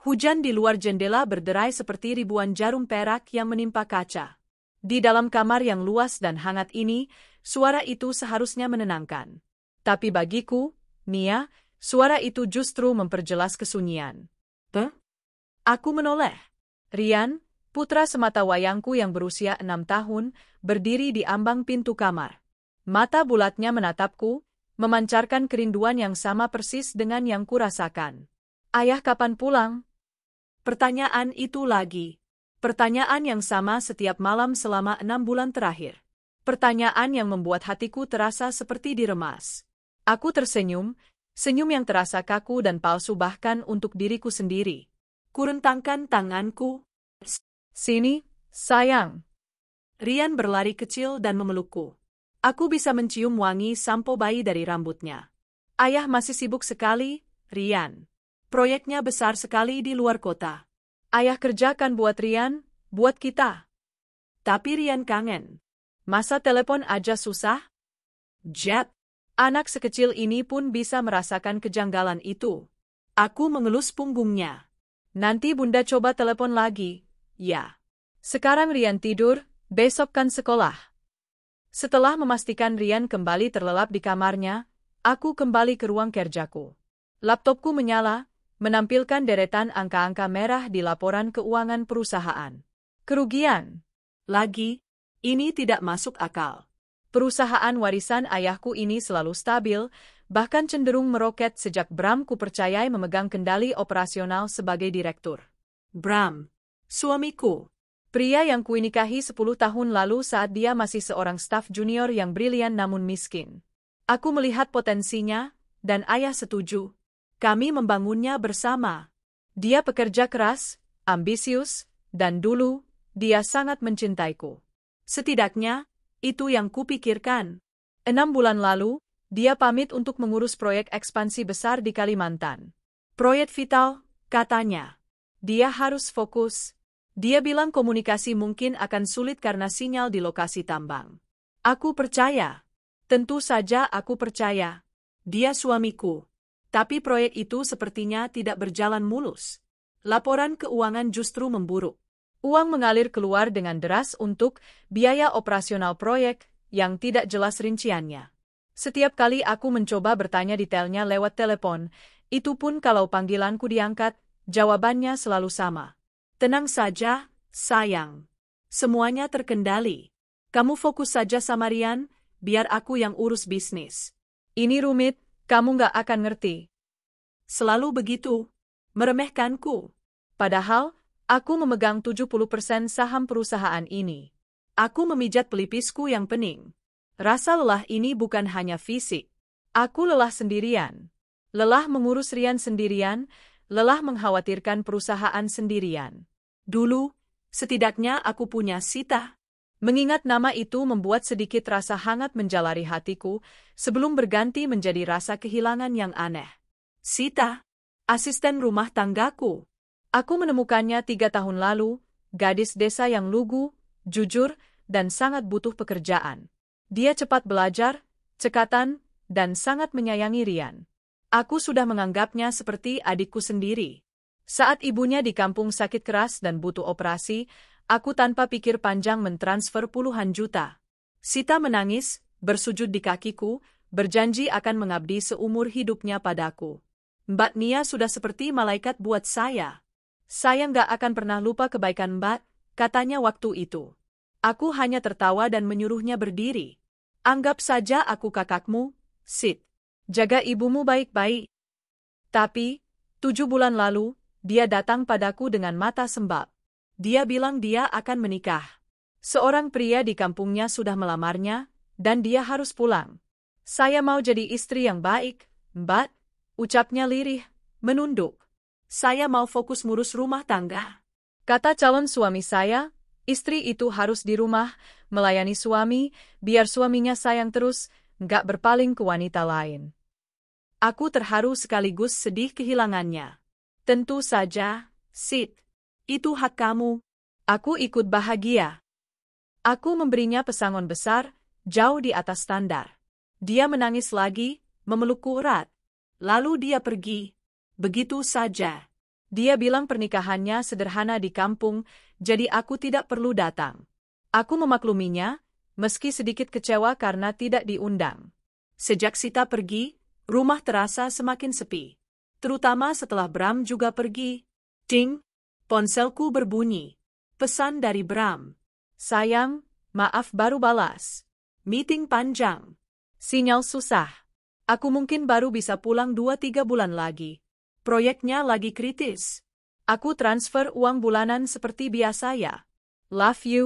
Hujan di luar jendela berderai seperti ribuan jarum perak yang menimpa kaca. Di dalam kamar yang luas dan hangat ini, suara itu seharusnya menenangkan. Tapi bagiku, Mia, suara itu justru memperjelas kesunyian. Aku menoleh. Rian, putra semata wayangku yang berusia 6 tahun, berdiri di ambang pintu kamar. Mata bulatnya menatapku, memancarkan kerinduan yang sama persis dengan yang kurasakan. Ayah kapan pulang? Pertanyaan itu lagi. Pertanyaan yang sama setiap malam selama 6 bulan terakhir. Pertanyaan yang membuat hatiku terasa seperti diremas. Aku tersenyum, senyum yang terasa kaku dan palsu bahkan untuk diriku sendiri. Kurentangkan tanganku. Sini, sayang. Rian berlari kecil dan memelukku. Aku bisa mencium wangi sampo bayi dari rambutnya. Ayah masih sibuk sekali, Rian. Proyeknya besar sekali di luar kota. Ayah kerjakan buat Rian, buat kita. Tapi Rian kangen. Masa telepon aja susah? Jet. Anak sekecil ini pun bisa merasakan kejanggalan itu. Aku mengelus punggungnya. Nanti bunda coba telepon lagi, ya. Sekarang Rian tidur, besok kan sekolah. Setelah memastikan Rian kembali terlelap di kamarnya, aku kembali ke ruang kerjaku. Laptopku menyala, menampilkan deretan angka-angka merah di laporan keuangan perusahaan. Kerugian. Lagi, ini tidak masuk akal. Perusahaan warisan ayahku ini selalu stabil, bahkan cenderung meroket sejak Bram kupercayai memegang kendali operasional sebagai direktur. Bram, suamiku. Pria yang kuinikahi 10 tahun lalu saat dia masih seorang staf junior yang brilian namun miskin. Aku melihat potensinya, dan ayah setuju. Kami membangunnya bersama. Dia pekerja keras, ambisius, dan dulu, dia sangat mencintaiku. Setidaknya, itu yang kupikirkan. 6 bulan lalu, dia pamit untuk mengurus proyek ekspansi besar di Kalimantan. Proyek vital, katanya. Dia harus fokus. Dia bilang komunikasi mungkin akan sulit karena sinyal di lokasi tambang. Aku percaya. Tentu saja aku percaya. Dia suamiku. Tapi proyek itu sepertinya tidak berjalan mulus. Laporan keuangan justru memburuk. Uang mengalir keluar dengan deras untuk biaya operasional proyek yang tidak jelas rinciannya. Setiap kali aku mencoba bertanya detailnya lewat telepon, itu pun kalau panggilanku diangkat, jawabannya selalu sama. Tenang saja, sayang. Semuanya terkendali. Kamu fokus saja sama Rian, biar aku yang urus bisnis. Ini rumit. Kamu gak akan ngerti. Selalu begitu. Meremehkanku. Padahal, aku memegang 70% saham perusahaan ini. Aku memijat pelipisku yang pening. Rasa lelah ini bukan hanya fisik. Aku lelah sendirian. Lelah mengurus Rian sendirian, lelah mengkhawatirkan perusahaan sendirian. Dulu, setidaknya aku punya Sita. Mengingat nama itu membuat sedikit rasa hangat menjalari hatiku, sebelum berganti menjadi rasa kehilangan yang aneh. Sita, asisten rumah tanggaku. Aku menemukannya 3 tahun lalu, gadis desa yang lugu, jujur, dan sangat butuh pekerjaan. Dia cepat belajar, cekatan, dan sangat menyayangi Rian. Aku sudah menganggapnya seperti adikku sendiri. Saat ibunya di kampung sakit keras dan butuh operasi, aku tanpa pikir panjang mentransfer puluhan juta. Sita menangis, bersujud di kakiku, berjanji akan mengabdi seumur hidupnya padaku. Mbak Nia sudah seperti malaikat buat saya. Saya nggak akan pernah lupa kebaikan Mbak, katanya waktu itu. Aku hanya tertawa dan menyuruhnya berdiri. Anggap saja aku kakakmu, Sid. Jaga ibumu baik-baik. Tapi, 7 bulan lalu, dia datang padaku dengan mata sembab. Dia bilang dia akan menikah. Seorang pria di kampungnya sudah melamarnya, dan dia harus pulang. Saya mau jadi istri yang baik, Mbak, ucapnya lirih, menunduk. Saya mau fokus ngurus rumah tangga. Kata calon suami saya, istri itu harus di rumah, melayani suami, biar suaminya sayang terus, nggak berpaling ke wanita lain. Aku terharu sekaligus sedih kehilangannya. Tentu saja, Sid. Itu hak kamu. Aku ikut bahagia. Aku memberinya pesangon besar, jauh di atas standar. Dia menangis lagi, memelukku erat. Lalu dia pergi. Begitu saja. Dia bilang pernikahannya sederhana di kampung, jadi aku tidak perlu datang. Aku memakluminya, meski sedikit kecewa karena tidak diundang. Sejak Sita pergi, rumah terasa semakin sepi. Terutama setelah Bram juga pergi. Ding! Ponselku berbunyi. Pesan dari Bram. Sayang, maaf baru balas. Meeting panjang. Sinyal susah. Aku mungkin baru bisa pulang 2-3 bulan lagi. Proyeknya lagi kritis. Aku transfer uang bulanan seperti biasa ya. Love you.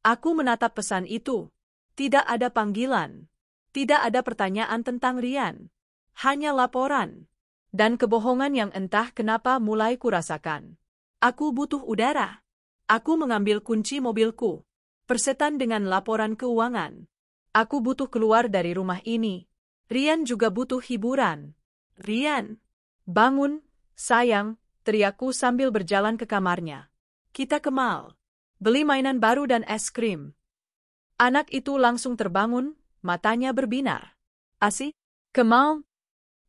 Aku menatap pesan itu. Tidak ada panggilan. Tidak ada pertanyaan tentang Rian. Hanya laporan. Dan kebohongan yang entah kenapa mulai kurasakan. Aku butuh udara. Aku mengambil kunci mobilku. Persetan dengan laporan keuangan. Aku butuh keluar dari rumah ini. Rian juga butuh hiburan. Rian. Bangun, sayang, teriakku sambil berjalan ke kamarnya. Kita ke mall. Beli mainan baru dan es krim. Anak itu langsung terbangun, matanya berbinar. Asik? Ke mall?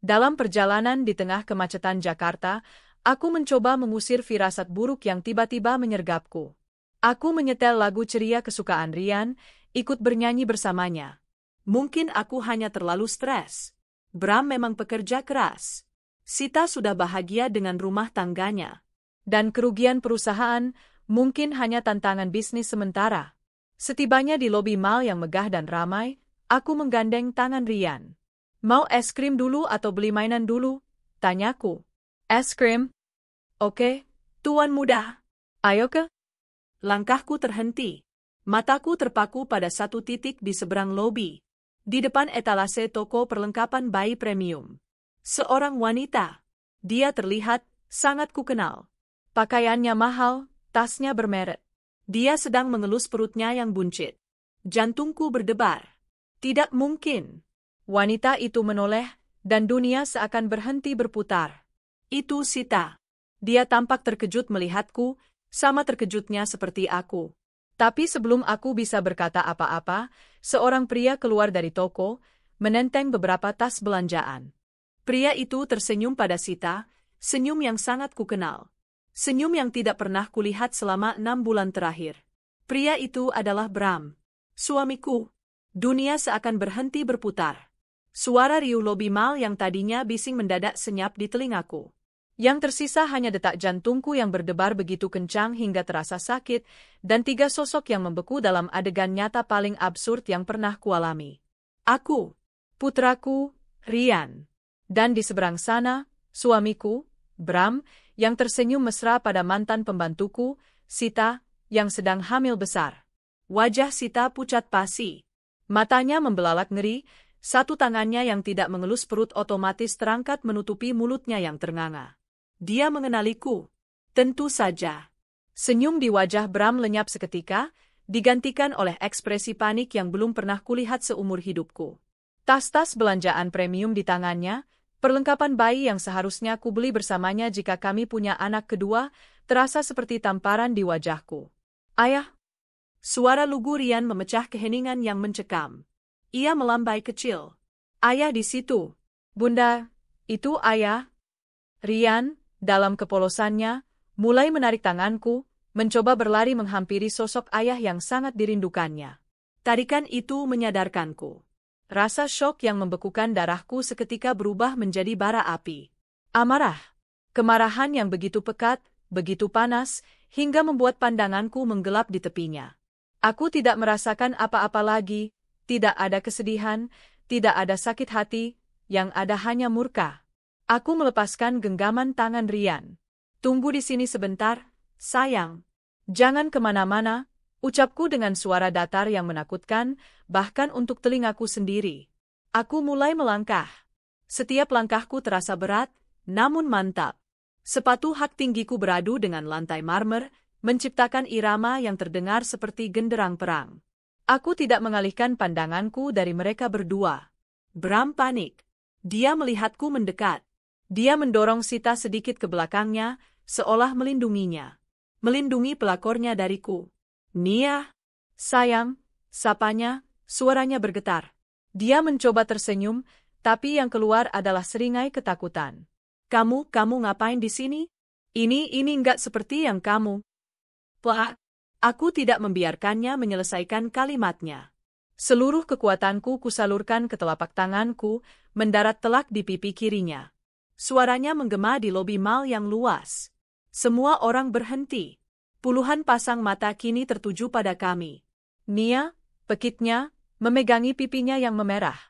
Dalam perjalanan di tengah kemacetan Jakarta, aku mencoba mengusir firasat buruk yang tiba-tiba menyergapku. Aku menyetel lagu ceria kesukaan Rian, ikut bernyanyi bersamanya. Mungkin aku hanya terlalu stres. Bram memang pekerja keras. Sita sudah bahagia dengan rumah tangganya. Dan kerugian perusahaan mungkin hanya tantangan bisnis sementara. Setibanya di lobi mall yang megah dan ramai, aku menggandeng tangan Rian. Mau es krim dulu atau beli mainan dulu? Tanyaku. Es krim? Oke, tuan muda. Ayo ke? Langkahku terhenti. Mataku terpaku pada satu titik di seberang lobi. Di depan etalase toko perlengkapan bayi premium. Seorang wanita. Dia terlihat sangat kukenal. Pakaiannya mahal, tasnya bermerek. Dia sedang mengelus perutnya yang buncit. Jantungku berdebar. Tidak mungkin. Wanita itu menoleh, dan dunia seakan berhenti berputar. Itu Sita. Dia tampak terkejut melihatku, sama terkejutnya seperti aku. Tapi sebelum aku bisa berkata apa-apa, seorang pria keluar dari toko, menenteng beberapa tas belanjaan. Pria itu tersenyum pada Sita, senyum yang sangat kukenal. Senyum yang tidak pernah kulihat selama 6 bulan terakhir. Pria itu adalah Bram. Suamiku. Dunia seakan berhenti berputar. Suara riuh lobi mall yang tadinya bising mendadak senyap di telingaku. Yang tersisa hanya detak jantungku yang berdebar begitu kencang hingga terasa sakit, dan 3 sosok yang membeku dalam adegan nyata paling absurd yang pernah kualami. Aku, putraku, Rian. Dan di seberang sana, suamiku, Bram, yang tersenyum mesra pada mantan pembantuku, Sita, yang sedang hamil besar. Wajah Sita pucat pasi. Matanya membelalak ngeri, satu tangannya yang tidak mengelus perut otomatis terangkat menutupi mulutnya yang ternganga. Dia mengenaliku. Tentu saja. Senyum di wajah Bram lenyap seketika, digantikan oleh ekspresi panik yang belum pernah kulihat seumur hidupku. Tas-tas belanjaan premium di tangannya, perlengkapan bayi yang seharusnya kubeli bersamanya jika kami punya anak kedua, terasa seperti tamparan di wajahku. Ayah! Suara lugu Rian memecah keheningan yang mencekam. Ia melambai kecil. Ayah di situ. Bunda, itu ayah. Rian, dalam kepolosannya, mulai menarik tanganku, mencoba berlari menghampiri sosok ayah yang sangat dirindukannya. Tarikan itu menyadarkanku. Rasa syok yang membekukan darahku seketika berubah menjadi bara api. Amarah. Kemarahan yang begitu pekat, begitu panas, hingga membuat pandanganku menggelap di tepinya. Aku tidak merasakan apa-apa lagi, tidak ada kesedihan, tidak ada sakit hati, yang ada hanya murka. Aku melepaskan genggaman tangan Rian. Tunggu di sini sebentar, sayang. Jangan kemana-mana. Ucapku dengan suara datar yang menakutkan, bahkan untuk telingaku sendiri. Aku mulai melangkah. Setiap langkahku terasa berat, namun mantap. Sepatu hak tinggiku beradu dengan lantai marmer, menciptakan irama yang terdengar seperti genderang perang. Aku tidak mengalihkan pandanganku dari mereka berdua. Bram panik. Dia melihatku mendekat. Dia mendorong Sita sedikit ke belakangnya, seolah melindunginya. Melindungi pelakornya dariku. Nia, sayang, sapanya, suaranya bergetar. Dia mencoba tersenyum, tapi yang keluar adalah seringai ketakutan. Kamu ngapain di sini? Ini nggak seperti yang kamu. Pak, aku tidak membiarkannya menyelesaikan kalimatnya. Seluruh kekuatanku kusalurkan ke telapak tanganku, mendarat telak di pipi kirinya. Suaranya menggema di lobi mal yang luas. Semua orang berhenti. Puluhan pasang mata kini tertuju pada kami. Nia, pekitnya, memegangi pipinya yang memerah.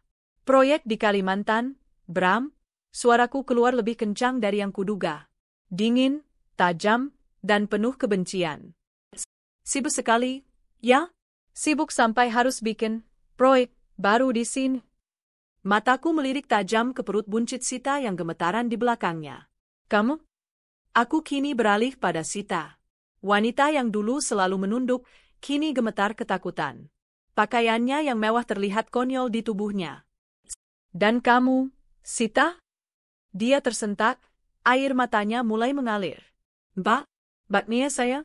Proyek di Kalimantan, Bram, suaraku keluar lebih kencang dari yang kuduga. Dingin, tajam, dan penuh kebencian. Sibuk sekali, ya? Sibuk sampai harus bikin proyek baru di sini. Mataku melirik tajam ke perut buncit Sita yang gemetaran di belakangnya. Kamu? Aku kini beralih pada Sita. Wanita yang dulu selalu menunduk, kini gemetar ketakutan. Pakaiannya yang mewah terlihat konyol di tubuhnya. Dan kamu, Sita? Dia tersentak, air matanya mulai mengalir. Mbak Nia saya?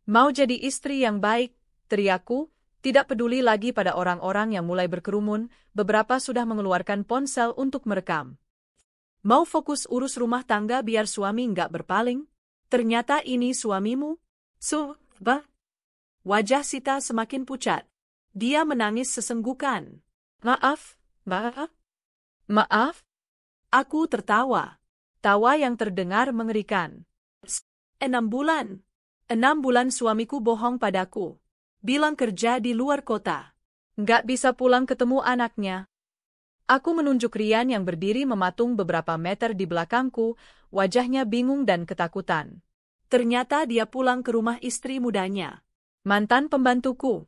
Mau jadi istri yang baik, teriakku, tidak peduli lagi pada orang-orang yang mulai berkerumun, beberapa sudah mengeluarkan ponsel untuk merekam. Mau fokus urus rumah tangga biar suami nggak berpaling? Ternyata ini suamimu? Wajah Sita semakin pucat. Dia menangis sesenggukan. Maaf. Aku tertawa. Tawa yang terdengar mengerikan. 6 bulan. 6 bulan suamiku bohong padaku. Bilang kerja di luar kota. Nggak bisa pulang ketemu anaknya. Aku menunjuk Rian yang berdiri mematung beberapa meter di belakangku, wajahnya bingung dan ketakutan. Ternyata dia pulang ke rumah istri mudanya. Mantan pembantuku.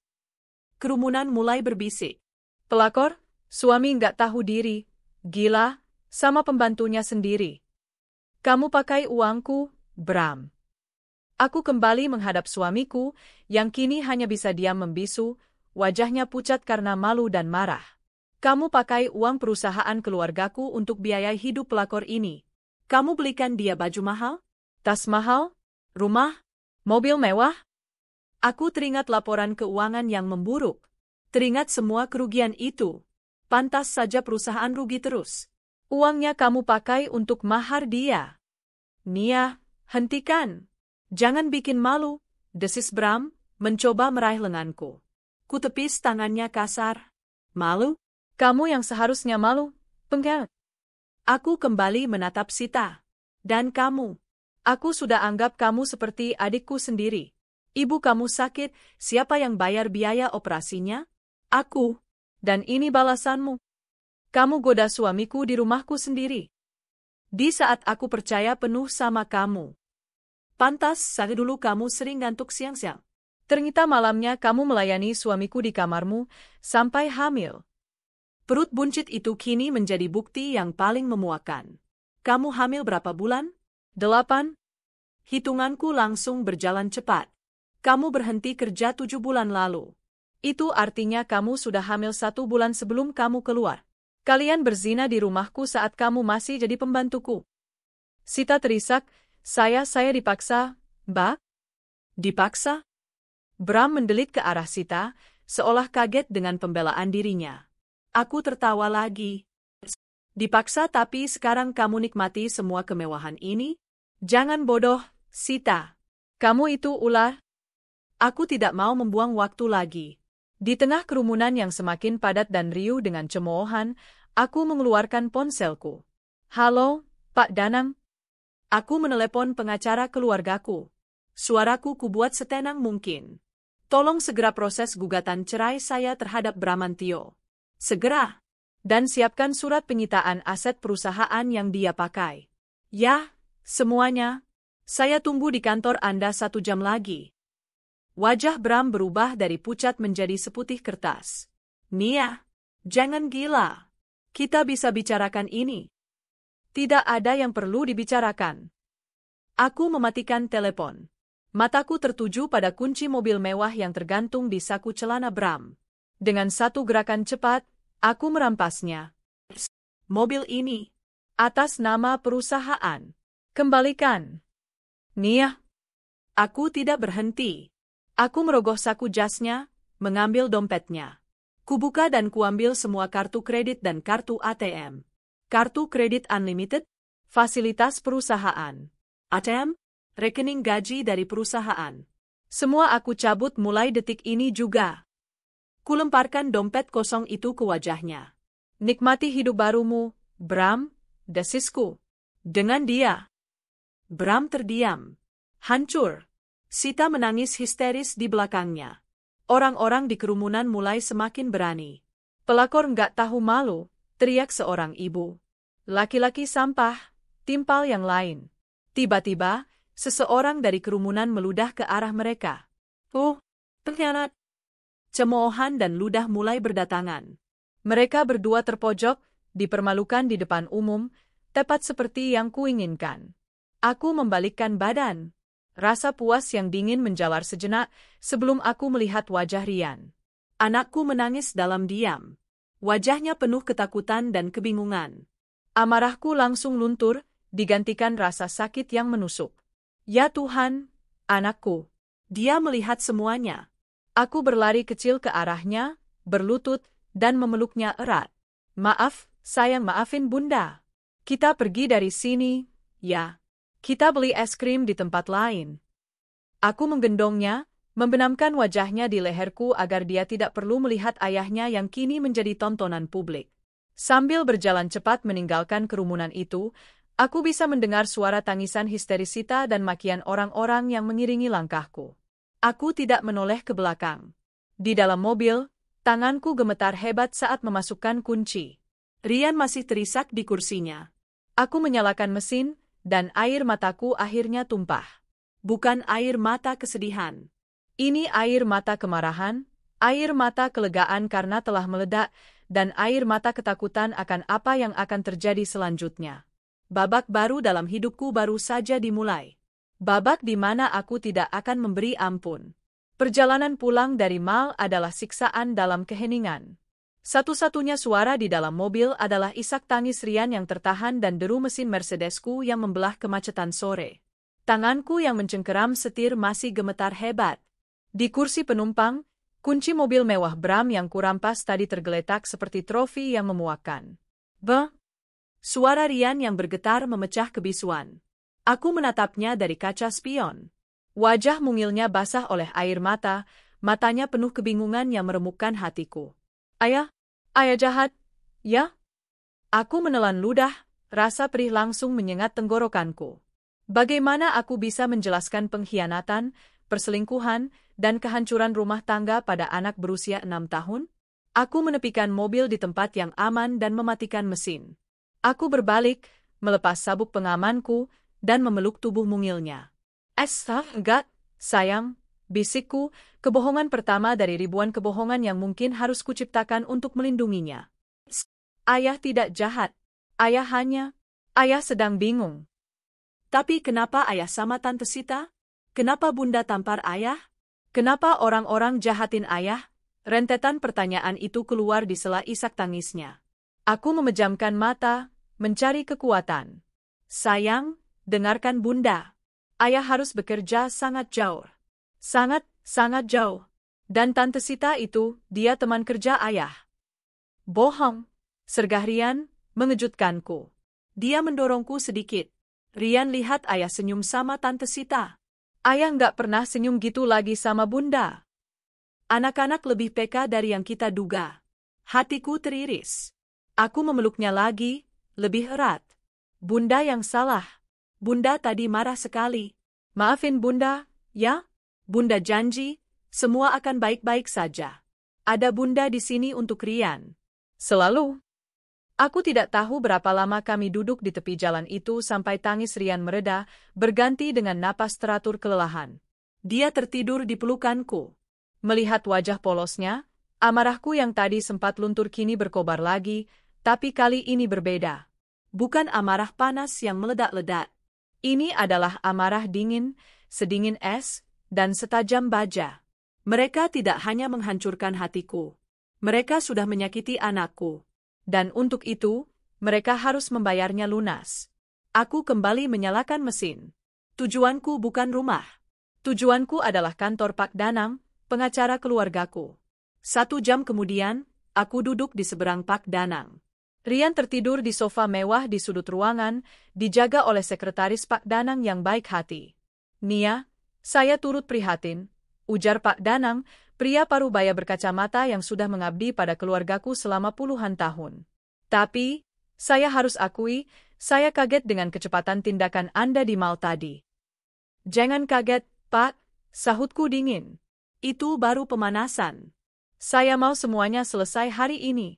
Kerumunan mulai berbisik. Pelakor, suami nggak tahu diri, gila, sama pembantunya sendiri. Kamu pakai uangku, Bram. Aku kembali menghadap suamiku, yang kini hanya bisa diam membisu, wajahnya pucat karena malu dan marah. Kamu pakai uang perusahaan keluargaku untuk biayai hidup pelakor ini. Kamu belikan dia baju mahal? Tas mahal? Rumah? Mobil mewah? Aku teringat laporan keuangan yang memburuk. Teringat semua kerugian itu. Pantas saja perusahaan rugi terus. Uangnya kamu pakai untuk mahar dia. Nia, hentikan. Jangan bikin malu, desis Bram, mencoba meraih lenganku. Kutepis tangannya kasar. Malu? Kamu yang seharusnya malu, pengkhianat. Aku kembali menatap Sita. Dan kamu. Aku sudah anggap kamu seperti adikku sendiri. Ibu kamu sakit, siapa yang bayar biaya operasinya? Aku. Dan ini balasanmu. Kamu goda suamiku di rumahku sendiri. Di saat aku percaya penuh sama kamu. Pantas saja dulu kamu sering ngantuk siang-siang. Ternyata malamnya kamu melayani suamiku di kamarmu, sampai hamil. Perut buncit itu kini menjadi bukti yang paling memuakkan. Kamu hamil berapa bulan? 8. Hitunganku langsung berjalan cepat. Kamu berhenti kerja 7 bulan lalu. Itu artinya kamu sudah hamil 1 bulan sebelum kamu keluar. Kalian berzina di rumahku saat kamu masih jadi pembantuku. Sita terisak, saya dipaksa, Mbak? Dipaksa? Bram mendelik ke arah Sita, seolah kaget dengan pembelaan dirinya. Aku tertawa lagi. Dipaksa tapi sekarang kamu nikmati semua kemewahan ini? Jangan bodoh, Sita. Kamu itu ular. Aku tidak mau membuang waktu lagi. Di tengah kerumunan yang semakin padat dan riuh dengan cemoohan, aku mengeluarkan ponselku. Halo, Pak Danang. Aku menelepon pengacara keluargaku. Suaraku kubuat setenang mungkin. Tolong segera proses gugatan cerai saya terhadap Bramantio. Segera. Dan siapkan surat penyitaan aset perusahaan yang dia pakai. Ya, semuanya. Saya tunggu di kantor Anda 1 jam lagi. Wajah Bram berubah dari pucat menjadi seputih kertas. Nia, jangan gila. Kita bisa bicarakan ini. Tidak ada yang perlu dibicarakan. Aku mematikan telepon. Mataku tertuju pada kunci mobil mewah yang tergantung di saku celana Bram. Dengan satu gerakan cepat, aku merampasnya. Mobil ini. Atas nama perusahaan. Kembalikan. Nia. Aku tidak berhenti. Aku merogoh saku jasnya, mengambil dompetnya. Kubuka dan kuambil semua kartu kredit dan kartu ATM. Kartu kredit unlimited, fasilitas perusahaan. ATM, rekening gaji dari perusahaan. Semua aku cabut mulai detik ini juga. Kulemparkan dompet kosong itu ke wajahnya. Nikmati hidup barumu, Bram, desisku. Dengan dia. Bram terdiam. Hancur. Sita menangis histeris di belakangnya. Orang-orang di kerumunan mulai semakin berani. Pelakor nggak tahu malu, teriak seorang ibu. Laki-laki sampah, timpal yang lain. Tiba-tiba, seseorang dari kerumunan meludah ke arah mereka. Pengkhianat! Cemoohan dan ludah mulai berdatangan. Mereka berdua terpojok, dipermalukan di depan umum, tepat seperti yang kuinginkan. Aku membalikkan badan. Rasa puas yang dingin menjalar sejenak sebelum aku melihat wajah Rian. Anakku menangis dalam diam. Wajahnya penuh ketakutan dan kebingungan. Amarahku langsung luntur, digantikan rasa sakit yang menusuk. Ya Tuhan, anakku. Dia melihat semuanya. Aku berlari kecil ke arahnya, berlutut, dan memeluknya erat. Maaf, sayang, maafin Bunda. Kita pergi dari sini, ya. Kita beli es krim di tempat lain. Aku menggendongnya, membenamkan wajahnya di leherku agar dia tidak perlu melihat ayahnya yang kini menjadi tontonan publik. Sambil berjalan cepat meninggalkan kerumunan itu, aku bisa mendengar suara tangisan histeris Sita dan makian orang-orang yang mengiringi langkahku. Aku tidak menoleh ke belakang. Di dalam mobil, tanganku gemetar hebat saat memasukkan kunci. Rian masih terisak di kursinya. Aku menyalakan mesin, dan air mataku akhirnya tumpah. Bukan air mata kesedihan. Ini air mata kemarahan, air mata kelegaan karena telah meledak, dan air mata ketakutan akan apa yang akan terjadi selanjutnya. Babak baru dalam hidupku baru saja dimulai. Babak di mana aku tidak akan memberi ampun. Perjalanan pulang dari mal adalah siksaan dalam keheningan. Satu-satunya suara di dalam mobil adalah isak tangis Rian yang tertahan dan deru mesin Mercedesku yang membelah kemacetan sore. Tanganku yang mencengkeram setir masih gemetar hebat. Di kursi penumpang, kunci mobil mewah Bram yang kurampas tadi tergeletak seperti trofi yang memuakkan. Suara Rian yang bergetar memecah kebisuan. Aku menatapnya dari kaca spion. Wajah mungilnya basah oleh air mata, matanya penuh kebingungan yang meremukkan hatiku. Ayah jahat, ya? Aku menelan ludah, rasa perih langsung menyengat tenggorokanku. Bagaimana aku bisa menjelaskan pengkhianatan, perselingkuhan, dan kehancuran rumah tangga pada anak berusia 6 tahun? Aku menepikan mobil di tempat yang aman dan mematikan mesin. Aku berbalik, melepas sabuk pengamanku, dan memeluk tubuh mungilnya. Enggak, sayang. Bisikku, kebohongan pertama dari ribuan kebohongan yang mungkin harus kuciptakan untuk melindunginya. Ayah tidak jahat. Ayah sedang bingung. Tapi kenapa ayah sama Tante Sita? Kenapa Bunda tampar ayah? Kenapa orang-orang jahatin ayah? Rentetan pertanyaan itu keluar di sela isak tangisnya. Aku memejamkan mata, mencari kekuatan. Sayang, dengarkan Bunda. Ayah harus bekerja sangat jauh. Sangat jauh. Dan Tante Sita itu, dia teman kerja ayah. Bohong. Sergah Rian, mengejutkanku. Dia mendorongku sedikit. Rian lihat ayah senyum sama Tante Sita. Ayah nggak pernah senyum gitu lagi sama Bunda. Anak-anak lebih peka dari yang kita duga. Hatiku teriris. Aku memeluknya lagi, lebih erat. Bunda yang salah. Bunda tadi marah sekali. Maafin Bunda, ya? Bunda janji, semua akan baik-baik saja. Ada Bunda di sini untuk Rian. Selalu. Aku tidak tahu berapa lama kami duduk di tepi jalan itu sampai tangis Rian mereda, berganti dengan napas teratur kelelahan. Dia tertidur di pelukanku. Melihat wajah polosnya, amarahku yang tadi sempat luntur kini berkobar lagi, tapi kali ini berbeda. Bukan amarah panas yang meledak-ledak. Ini adalah amarah dingin, sedingin es, dan setajam baja. Mereka tidak hanya menghancurkan hatiku. Mereka sudah menyakiti anakku. Dan untuk itu, mereka harus membayarnya lunas. Aku kembali menyalakan mesin. Tujuanku bukan rumah. Tujuanku adalah kantor Pak Danang, pengacara keluargaku. 1 jam kemudian, aku duduk di seberang Pak Danang. Rian tertidur di sofa mewah di sudut ruangan, dijaga oleh sekretaris Pak Danang yang baik hati. Nia, saya turut prihatin, ujar Pak Danang, pria parubaya berkacamata yang sudah mengabdi pada keluargaku selama puluhan tahun. Tapi, saya harus akui, saya kaget dengan kecepatan tindakan Anda di mal tadi. Jangan kaget, Pak, sahutku dingin. Itu baru pemanasan. Saya mau semuanya selesai hari ini.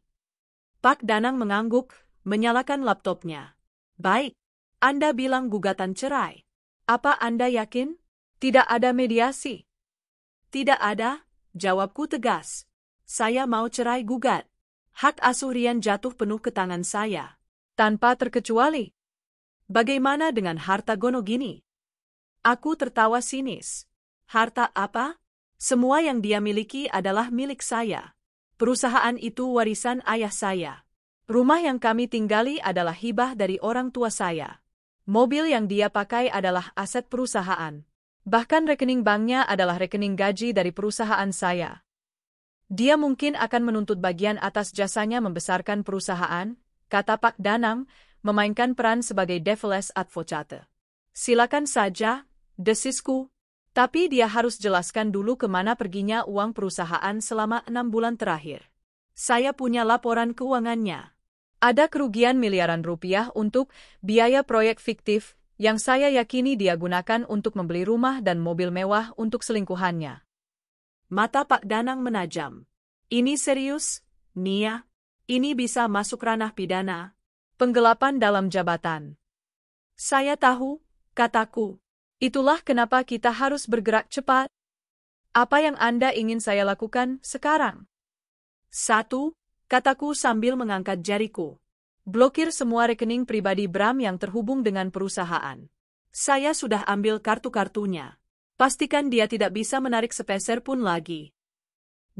Pak Danang mengangguk, menyalakan laptopnya. Baik, Anda bilang gugatan cerai. Apa Anda yakin? Tidak ada mediasi. Tidak ada, jawabku tegas. Saya mau cerai gugat. Hak asuh Rian jatuh penuh ke tangan saya. Tanpa terkecuali. Bagaimana dengan harta Gonogini? Aku tertawa sinis. Harta apa? Semua yang dia miliki adalah milik saya. Perusahaan itu warisan ayah saya. Rumah yang kami tinggali adalah hibah dari orang tua saya. Mobil yang dia pakai adalah aset perusahaan. Bahkan rekening banknya adalah rekening gaji dari perusahaan saya. Dia mungkin akan menuntut bagian atas jasanya membesarkan perusahaan, kata Pak Danang, memainkan peran sebagai devil's advocate. Silakan saja, desisku. Tapi dia harus jelaskan dulu kemana perginya uang perusahaan selama 6 bulan terakhir. Saya punya laporan keuangannya. Ada kerugian miliaran rupiah untuk biaya proyek fiktif yang saya yakini dia gunakan untuk membeli rumah dan mobil mewah untuk selingkuhannya. Mata Pak Danang menajam. Ini serius, Nia? Ini bisa masuk ranah pidana. Penggelapan dalam jabatan. Saya tahu, kataku. Itulah kenapa kita harus bergerak cepat. Apa yang Anda ingin saya lakukan sekarang? 1. Kataku sambil mengangkat jariku. Blokir semua rekening pribadi Bram yang terhubung dengan perusahaan. Saya sudah ambil kartu-kartunya. Pastikan dia tidak bisa menarik sepeser pun lagi.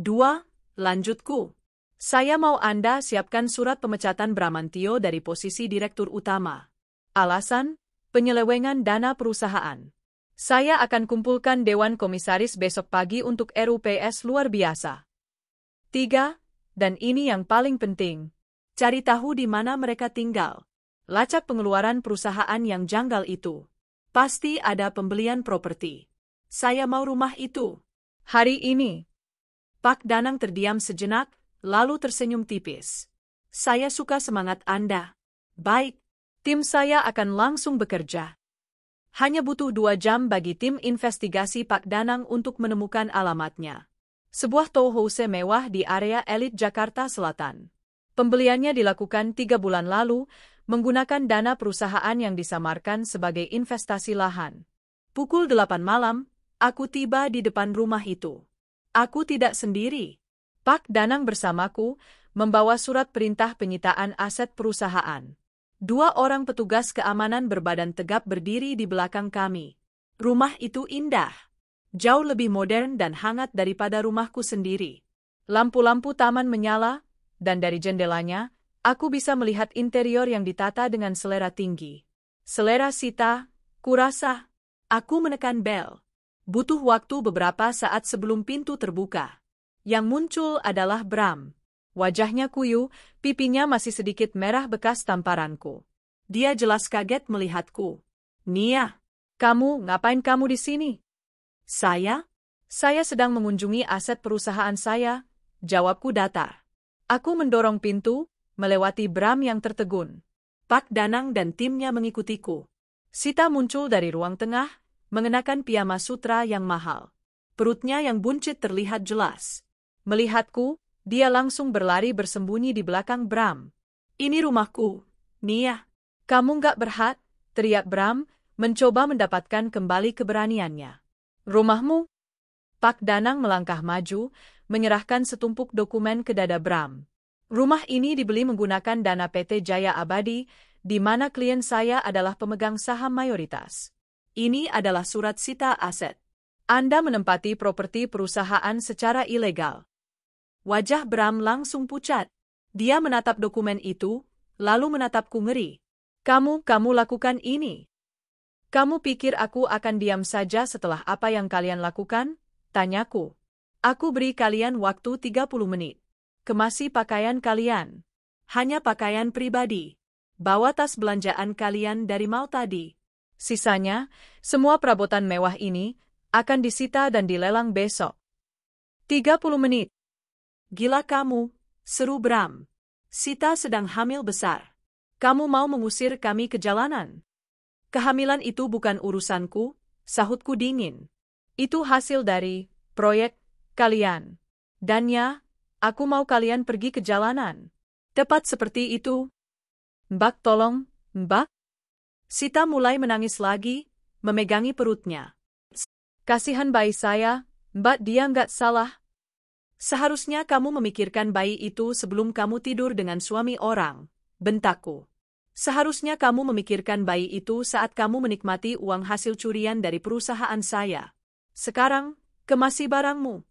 2. Lanjutku. Saya mau Anda siapkan surat pemecatan Bramantio dari posisi direktur utama. Alasan? Penyelewengan dana perusahaan. Saya akan kumpulkan Dewan Komisaris besok pagi untuk RUPS luar biasa. 3. Dan ini yang paling penting. Cari tahu di mana mereka tinggal. Lacak pengeluaran perusahaan yang janggal itu. Pasti ada pembelian properti. Saya mau rumah itu. Hari ini. Pak Danang terdiam sejenak, lalu tersenyum tipis. Saya suka semangat Anda. Baik, tim saya akan langsung bekerja. Hanya butuh 2 jam bagi tim investigasi Pak Danang untuk menemukan alamatnya. Sebuah townhouse mewah di area elit Jakarta Selatan. Pembeliannya dilakukan 3 bulan lalu, menggunakan dana perusahaan yang disamarkan sebagai investasi lahan. Pukul 8 malam, aku tiba di depan rumah itu. Aku tidak sendiri. Pak Danang bersamaku, membawa surat perintah penyitaan aset perusahaan. 2 orang petugas keamanan berbadan tegap berdiri di belakang kami. Rumah itu indah. Jauh lebih modern dan hangat daripada rumahku sendiri. Lampu-lampu taman menyala, dan dari jendelanya, aku bisa melihat interior yang ditata dengan selera tinggi. Selera Sita, kurasa. Aku menekan bel. Butuh waktu beberapa saat sebelum pintu terbuka. Yang muncul adalah Bram. Wajahnya kuyu, pipinya masih sedikit merah bekas tamparanku. Dia jelas kaget melihatku. Nia, ngapain kamu di sini? Saya? Saya sedang mengunjungi aset perusahaan saya, jawabku datar. Aku mendorong pintu, melewati Bram yang tertegun. Pak Danang dan timnya mengikutiku. Sita muncul dari ruang tengah, mengenakan piyama sutra yang mahal. Perutnya yang buncit terlihat jelas. Melihatku, dia langsung berlari bersembunyi di belakang Bram. Ini rumahku, Nia. Kamu nggak berhak, teriak Bram, mencoba mendapatkan kembali keberaniannya. Rumahmu? Pak Danang melangkah maju, menyerahkan setumpuk dokumen ke dada Bram. Rumah ini dibeli menggunakan dana PT Jaya Abadi, di mana klien saya adalah pemegang saham mayoritas. Ini adalah surat sita aset. Anda menempati properti perusahaan secara ilegal. Wajah Bram langsung pucat. Dia menatap dokumen itu, lalu menatapku ngeri. Kamu lakukan ini. Kamu pikir aku akan diam saja setelah apa yang kalian lakukan? Tanyaku. Aku beri kalian waktu 30 menit. Kemasi pakaian kalian. Hanya pakaian pribadi. Bawa tas belanjaan kalian dari mal tadi. Sisanya, semua perabotan mewah ini akan disita dan dilelang besok. 30 menit. Gila kamu, seru Bram. Sita sedang hamil besar. Kamu mau mengusir kami ke jalanan? Kehamilan itu bukan urusanku, sahutku dingin. Itu hasil dari proyek kalian. Dan ya, aku mau kalian pergi ke jalanan. Tepat seperti itu. Mbak tolong, Mbak. Sita mulai menangis lagi, memegangi perutnya. Kasihan bayi saya, Mbak, dia nggak salah. Seharusnya kamu memikirkan bayi itu sebelum kamu tidur dengan suami orang, bentakku. Seharusnya kamu memikirkan bayi itu saat kamu menikmati uang hasil curian dari perusahaan saya. Sekarang, kemasi barangmu.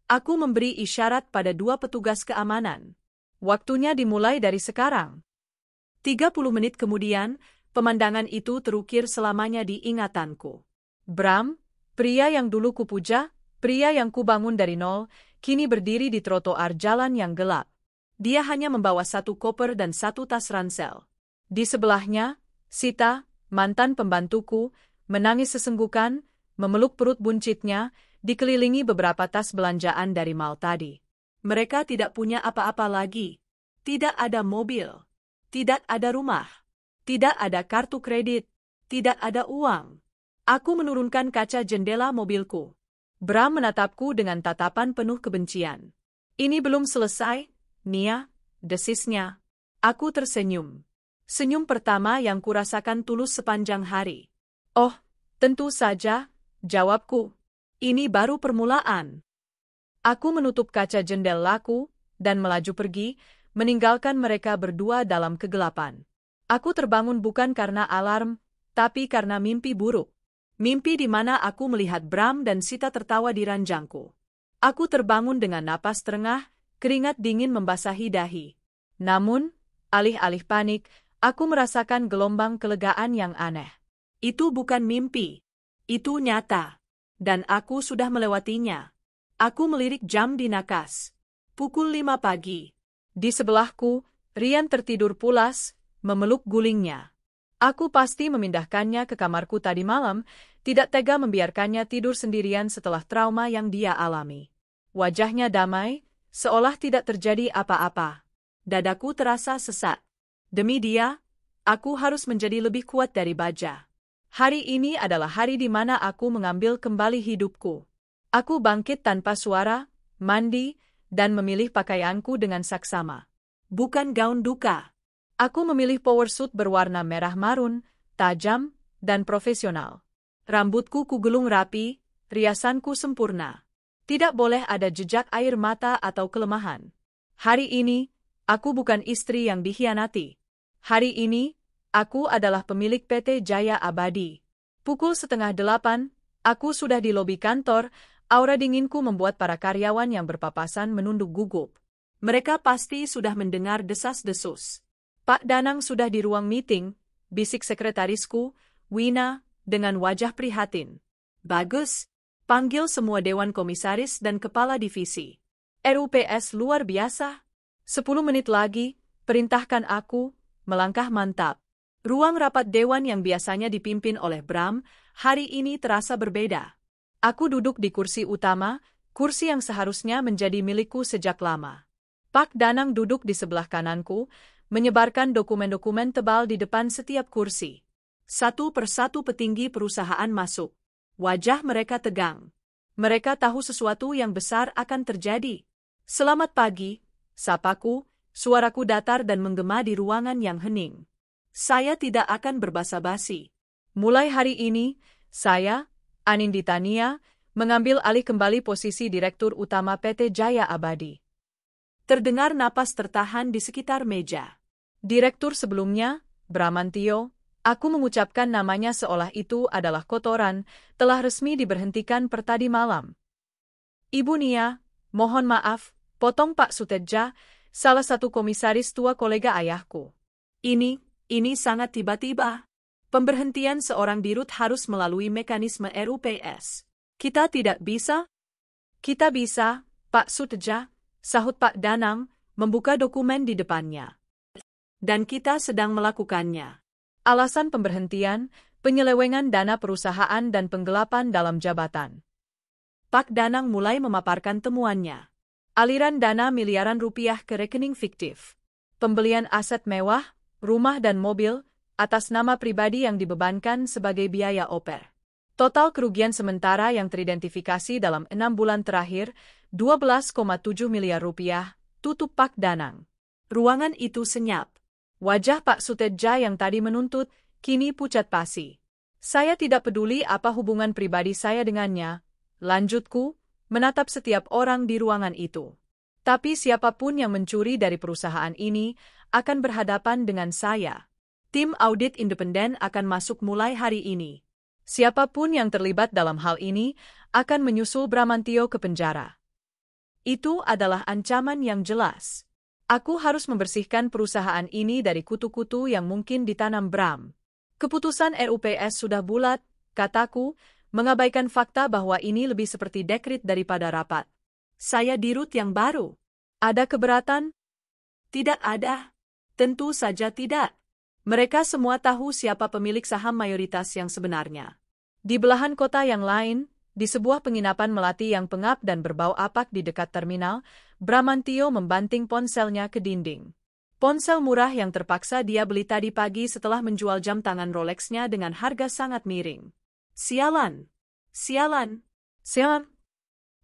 Aku memberi isyarat pada 2 petugas keamanan. Waktunya dimulai dari sekarang. 30 menit kemudian, pemandangan itu terukir selamanya di ingatanku. Bram, pria yang dulu kupuja, pria yang kubangun dari nol, kini berdiri di trotoar jalan yang gelap. Dia hanya membawa 1 koper dan 1 tas ransel. Di sebelahnya, Sita, mantan pembantuku, menangis sesenggukan, memeluk perut buncitnya, dikelilingi beberapa tas belanjaan dari mal tadi. Mereka tidak punya apa-apa lagi. Tidak ada mobil. Tidak ada rumah. Tidak ada kartu kredit. Tidak ada uang. Aku menurunkan kaca jendela mobilku. Bram menatapku dengan tatapan penuh kebencian. Ini belum selesai, Nia, desisnya. Aku tersenyum. Senyum pertama yang kurasakan tulus sepanjang hari. Oh, tentu saja, jawabku. Ini baru permulaan. Aku menutup kaca jendelaku dan melaju pergi, meninggalkan mereka berdua dalam kegelapan. Aku terbangun bukan karena alarm, tapi karena mimpi buruk. Mimpi di mana aku melihat Bram dan Sita tertawa di ranjangku. Aku terbangun dengan napas terengah, keringat dingin membasahi dahi. Namun, alih-alih panik, aku merasakan gelombang kelegaan yang aneh. Itu bukan mimpi. Itu nyata. Dan aku sudah melewatinya. Aku melirik jam di nakas. Pukul 5 pagi. Di sebelahku, Rian tertidur pulas, memeluk gulingnya. Aku pasti memindahkannya ke kamarku tadi malam, tidak tega membiarkannya tidur sendirian setelah trauma yang dia alami. Wajahnya damai, seolah tidak terjadi apa-apa. Dadaku terasa sesak. Demi dia, aku harus menjadi lebih kuat dari baja. Hari ini adalah hari di mana aku mengambil kembali hidupku. Aku bangkit tanpa suara, mandi, dan memilih pakaianku dengan saksama. Bukan gaun duka. Aku memilih power suit berwarna merah marun, tajam, dan profesional. Rambutku kugulung rapi, riasanku sempurna. Tidak boleh ada jejak air mata atau kelemahan. Hari ini, aku bukan istri yang dikhianati. Hari ini, aku adalah pemilik PT Jaya Abadi. Pukul 7:30, aku sudah di lobi kantor, aura dinginku membuat para karyawan yang berpapasan menunduk gugup. Mereka pasti sudah mendengar desas-desus. Pak Danang sudah di ruang meeting, bisik sekretarisku, Wina, dengan wajah prihatin. Bagus, panggil semua dewan komisaris dan kepala divisi. RUPS luar biasa. 10 menit lagi, perintahkan aku, melangkah mantap. Ruang rapat dewan yang biasanya dipimpin oleh Bram, hari ini terasa berbeda. Aku duduk di kursi utama, kursi yang seharusnya menjadi milikku sejak lama. Pak Danang duduk di sebelah kananku, menyebarkan dokumen-dokumen tebal di depan setiap kursi. 1 persatu petinggi perusahaan masuk. Wajah mereka tegang. Mereka tahu sesuatu yang besar akan terjadi. Selamat pagi, sapaku, suaraku datar dan menggema di ruangan yang hening. Saya tidak akan berbasa-basi. Mulai hari ini, saya, Anindita Nia, mengambil alih kembali posisi Direktur Utama PT Jaya Abadi. Terdengar napas tertahan di sekitar meja. Direktur sebelumnya, Bramantio, aku mengucapkan namanya seolah itu adalah kotoran, telah resmi diberhentikan per tadi malam. Ibu Nia, mohon maaf, potong Pak Sutedja, salah satu komisaris tua kolega ayahku. Ini sangat tiba-tiba. Pemberhentian seorang dirut harus melalui mekanisme RUPS. Kita tidak bisa? Kita bisa, Pak Sutedja, sahut Pak Danang, membuka dokumen di depannya. Dan kita sedang melakukannya. Alasan pemberhentian, penyelewengan dana perusahaan dan penggelapan dalam jabatan. Pak Danang mulai memaparkan temuannya. Aliran dana miliaran rupiah ke rekening fiktif. Pembelian aset mewah, rumah dan mobil, atas nama pribadi yang dibebankan sebagai biaya oper. Total kerugian sementara yang teridentifikasi dalam 6 bulan terakhir, 12,7 miliar rupiah, tutup Pak Danang. Ruangan itu senyap. Wajah Pak Sutedja yang tadi menuntut, kini pucat pasi. Saya tidak peduli apa hubungan pribadi saya dengannya, lanjutku, menatap setiap orang di ruangan itu. Tapi siapapun yang mencuri dari perusahaan ini akan berhadapan dengan saya. Tim audit independen akan masuk mulai hari ini. Siapapun yang terlibat dalam hal ini akan menyusul Bramantio ke penjara. Itu adalah ancaman yang jelas. Aku harus membersihkan perusahaan ini dari kutu-kutu yang mungkin ditanam Bram. Keputusan RUPS sudah bulat, kataku, mengabaikan fakta bahwa ini lebih seperti dekret daripada rapat. Saya dirut yang baru. Ada keberatan? Tidak ada. Tentu saja tidak. Mereka semua tahu siapa pemilik saham mayoritas yang sebenarnya. Di belahan kota yang lain, di sebuah penginapan melati yang pengap dan berbau apak di dekat terminal, Bramantio membanting ponselnya ke dinding. Ponsel murah yang terpaksa dia beli tadi pagi setelah menjual jam tangan Rolexnya dengan harga sangat miring. Sialan! Sialan! Sialan!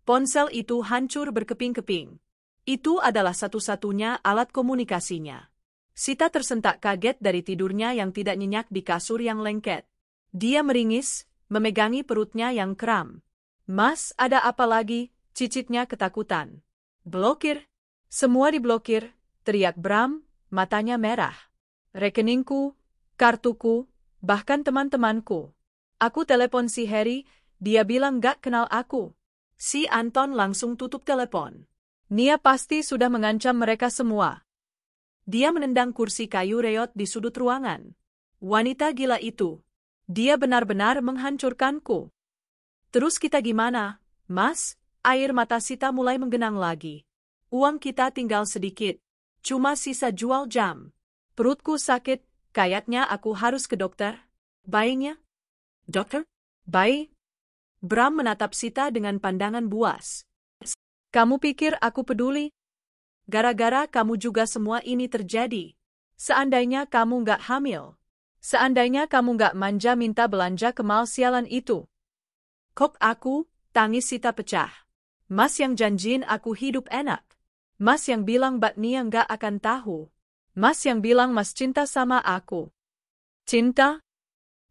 Ponsel itu hancur berkeping-keping. Itu adalah satu-satunya alat komunikasinya. Sita tersentak kaget dari tidurnya yang tidak nyenyak di kasur yang lengket. Dia meringis, memegangi perutnya yang kram. Mas, ada apa lagi? Cicitnya ketakutan. Blokir. Semua diblokir, teriak Bram, matanya merah. Rekeningku, kartuku, bahkan teman-temanku. Aku telepon si Harry, dia bilang gak kenal aku. Si Anton langsung tutup telepon. Nia pasti sudah mengancam mereka semua. Dia menendang kursi kayu reot di sudut ruangan. Wanita gila itu. Dia benar-benar menghancurkanku. Terus kita gimana, Mas? Air mata Sita mulai menggenang lagi. Uang kita tinggal sedikit. Cuma sisa jual jam. Perutku sakit, kayaknya aku harus ke dokter. Bayinya? Dokter? Bayi? Bram menatap Sita dengan pandangan buas. Kamu pikir aku peduli? Gara-gara kamu juga semua ini terjadi. Seandainya kamu nggak hamil. Seandainya kamu nggak manja minta belanja ke mal sialan itu. Kok aku, tangis Sita pecah. Mas yang janjiin aku hidup enak. Mas yang bilang Mbak Nia nggak akan tahu. Mas yang bilang Mas cinta sama aku. Cinta?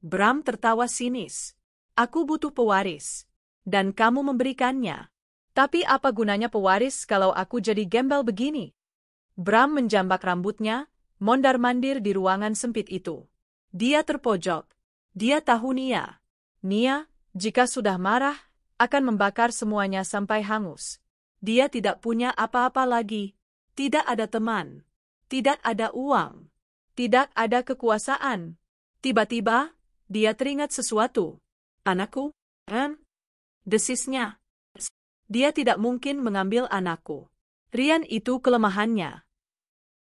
Bram tertawa sinis. Aku butuh pewaris. Dan kamu memberikannya. Tapi apa gunanya pewaris kalau aku jadi gembel begini? Bram menjambak rambutnya, mondar-mandir di ruangan sempit itu. Dia terpojok. Dia tahu Nia. Nia, jika sudah marah, akan membakar semuanya sampai hangus. Dia tidak punya apa-apa lagi. Tidak ada teman. Tidak ada uang. Tidak ada kekuasaan. Tiba-tiba, dia teringat sesuatu. Anakku? Desisnya. Dia tidak mungkin mengambil anakku. Rian itu kelemahannya.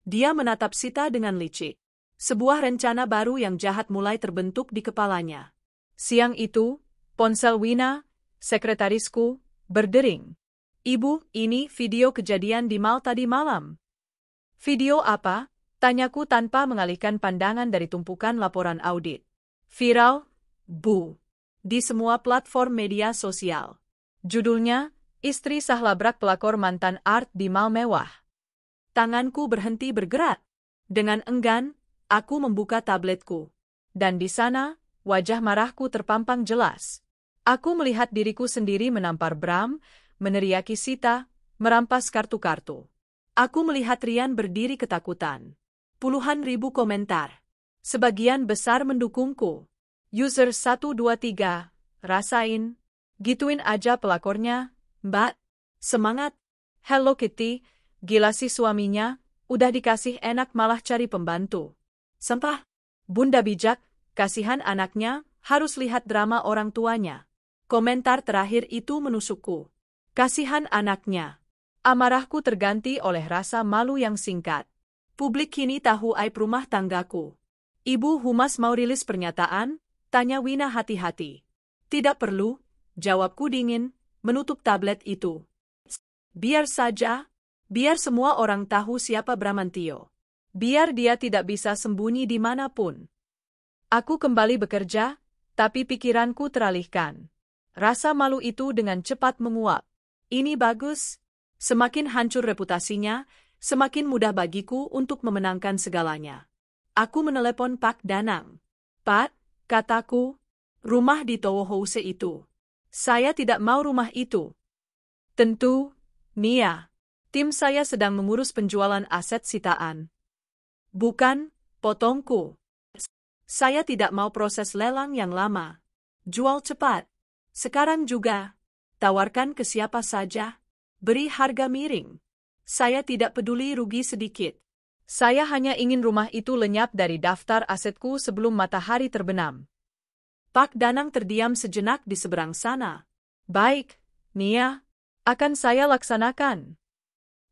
Dia menatap Sita dengan licik. Sebuah rencana baru yang jahat mulai terbentuk di kepalanya. Siang itu, ponsel Wina, sekretarisku, berdering. Ibu, ini video kejadian di mal tadi malam. Video apa? Tanyaku tanpa mengalihkan pandangan dari tumpukan laporan audit. Viral, Bu. Di semua platform media sosial. Judulnya, Istri sah labrak pelakor mantan art di mal mewah. Tanganku berhenti bergerak. Dengan enggan, aku membuka tabletku. Dan di sana, wajah marahku terpampang jelas. Aku melihat diriku sendiri menampar Bram, meneriaki Sita, merampas kartu-kartu. Aku melihat Rian berdiri ketakutan. Puluhan ribu komentar. Sebagian besar mendukungku. User 123, rasain. Gituin aja pelakornya. Mbak, semangat. Hello Kitty, gila si suaminya, udah dikasih enak malah cari pembantu. Sampah. Bunda bijak, kasihan anaknya, harus lihat drama orang tuanya. Komentar terakhir itu menusukku. Kasihan anaknya. Amarahku terganti oleh rasa malu yang singkat. Publik kini tahu aib rumah tanggaku. Ibu Humas mau rilis pernyataan, Tanya Wina hati-hati. Tidak perlu, jawabku dingin, menutup tablet itu. Biar saja, biar semua orang tahu siapa Bramantio. Biar dia tidak bisa sembunyi dimanapun. Aku kembali bekerja, tapi pikiranku teralihkan. Rasa malu itu dengan cepat menguap. Ini bagus. Semakin hancur reputasinya, semakin mudah bagiku untuk memenangkan segalanya. Aku menelepon Pak Danang. Pak, kataku, rumah di Tower House itu. Saya tidak mau rumah itu. Tentu, Nia. Tim saya sedang mengurus penjualan aset sitaan. Bukan, potongku. Saya tidak mau proses lelang yang lama. Jual cepat. Sekarang juga. Tawarkan ke siapa saja. Beri harga miring. Saya tidak peduli rugi sedikit. Saya hanya ingin rumah itu lenyap dari daftar asetku sebelum matahari terbenam. Pak Danang terdiam sejenak di seberang sana. Baik, Nia. Akan saya laksanakan.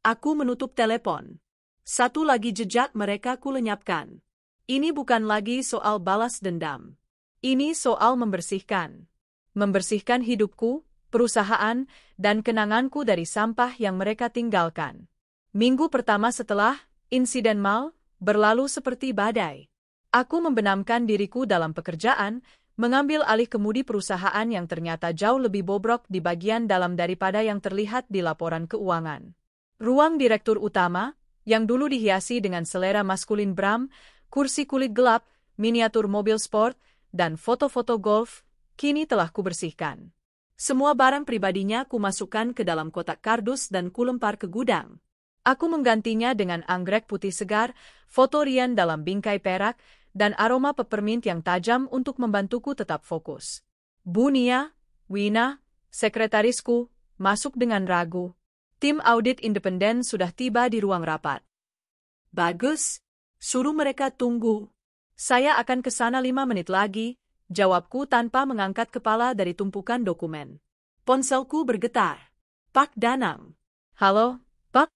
Aku menutup telepon. Satu lagi jejak mereka kulenyapkan. Ini bukan lagi soal balas dendam. Ini soal membersihkan. Membersihkan hidupku, perusahaan, dan kenanganku dari sampah yang mereka tinggalkan. Minggu pertama setelah insiden mal berlalu seperti badai. Aku membenamkan diriku dalam pekerjaan, mengambil alih kemudi perusahaan yang ternyata jauh lebih bobrok di bagian dalam daripada yang terlihat di laporan keuangan. Ruang direktur utama, yang dulu dihiasi dengan selera maskulin Bram, kursi kulit gelap, miniatur mobil sport, dan foto-foto golf, kini telah kubersihkan. Semua barang pribadinya kumasukkan ke dalam kotak kardus dan kulempar ke gudang. Aku menggantinya dengan anggrek putih segar, foto Rian dalam bingkai perak, dan aroma peppermint yang tajam untuk membantuku tetap fokus. Bu Nia, Wina, sekretarisku, masuk dengan ragu. Tim audit independen sudah tiba di ruang rapat. Bagus, suruh mereka tunggu. Saya akan ke sana 5 menit lagi, jawabku tanpa mengangkat kepala dari tumpukan dokumen. Ponselku bergetar. Pak Danang. Halo, Pak.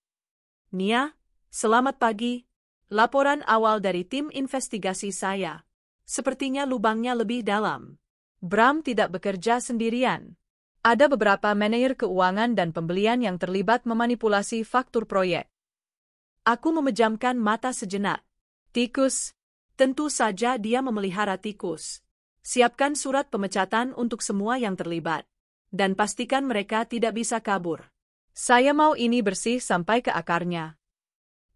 Nia, selamat pagi. Laporan awal dari tim investigasi saya. Sepertinya lubangnya lebih dalam. Bram tidak bekerja sendirian. Ada beberapa manajer keuangan dan pembelian yang terlibat memanipulasi faktur proyek. Aku memejamkan mata sejenak. Tikus. Tentu saja dia memelihara tikus. Siapkan surat pemecatan untuk semua yang terlibat. Dan pastikan mereka tidak bisa kabur. Saya mau ini bersih sampai ke akarnya.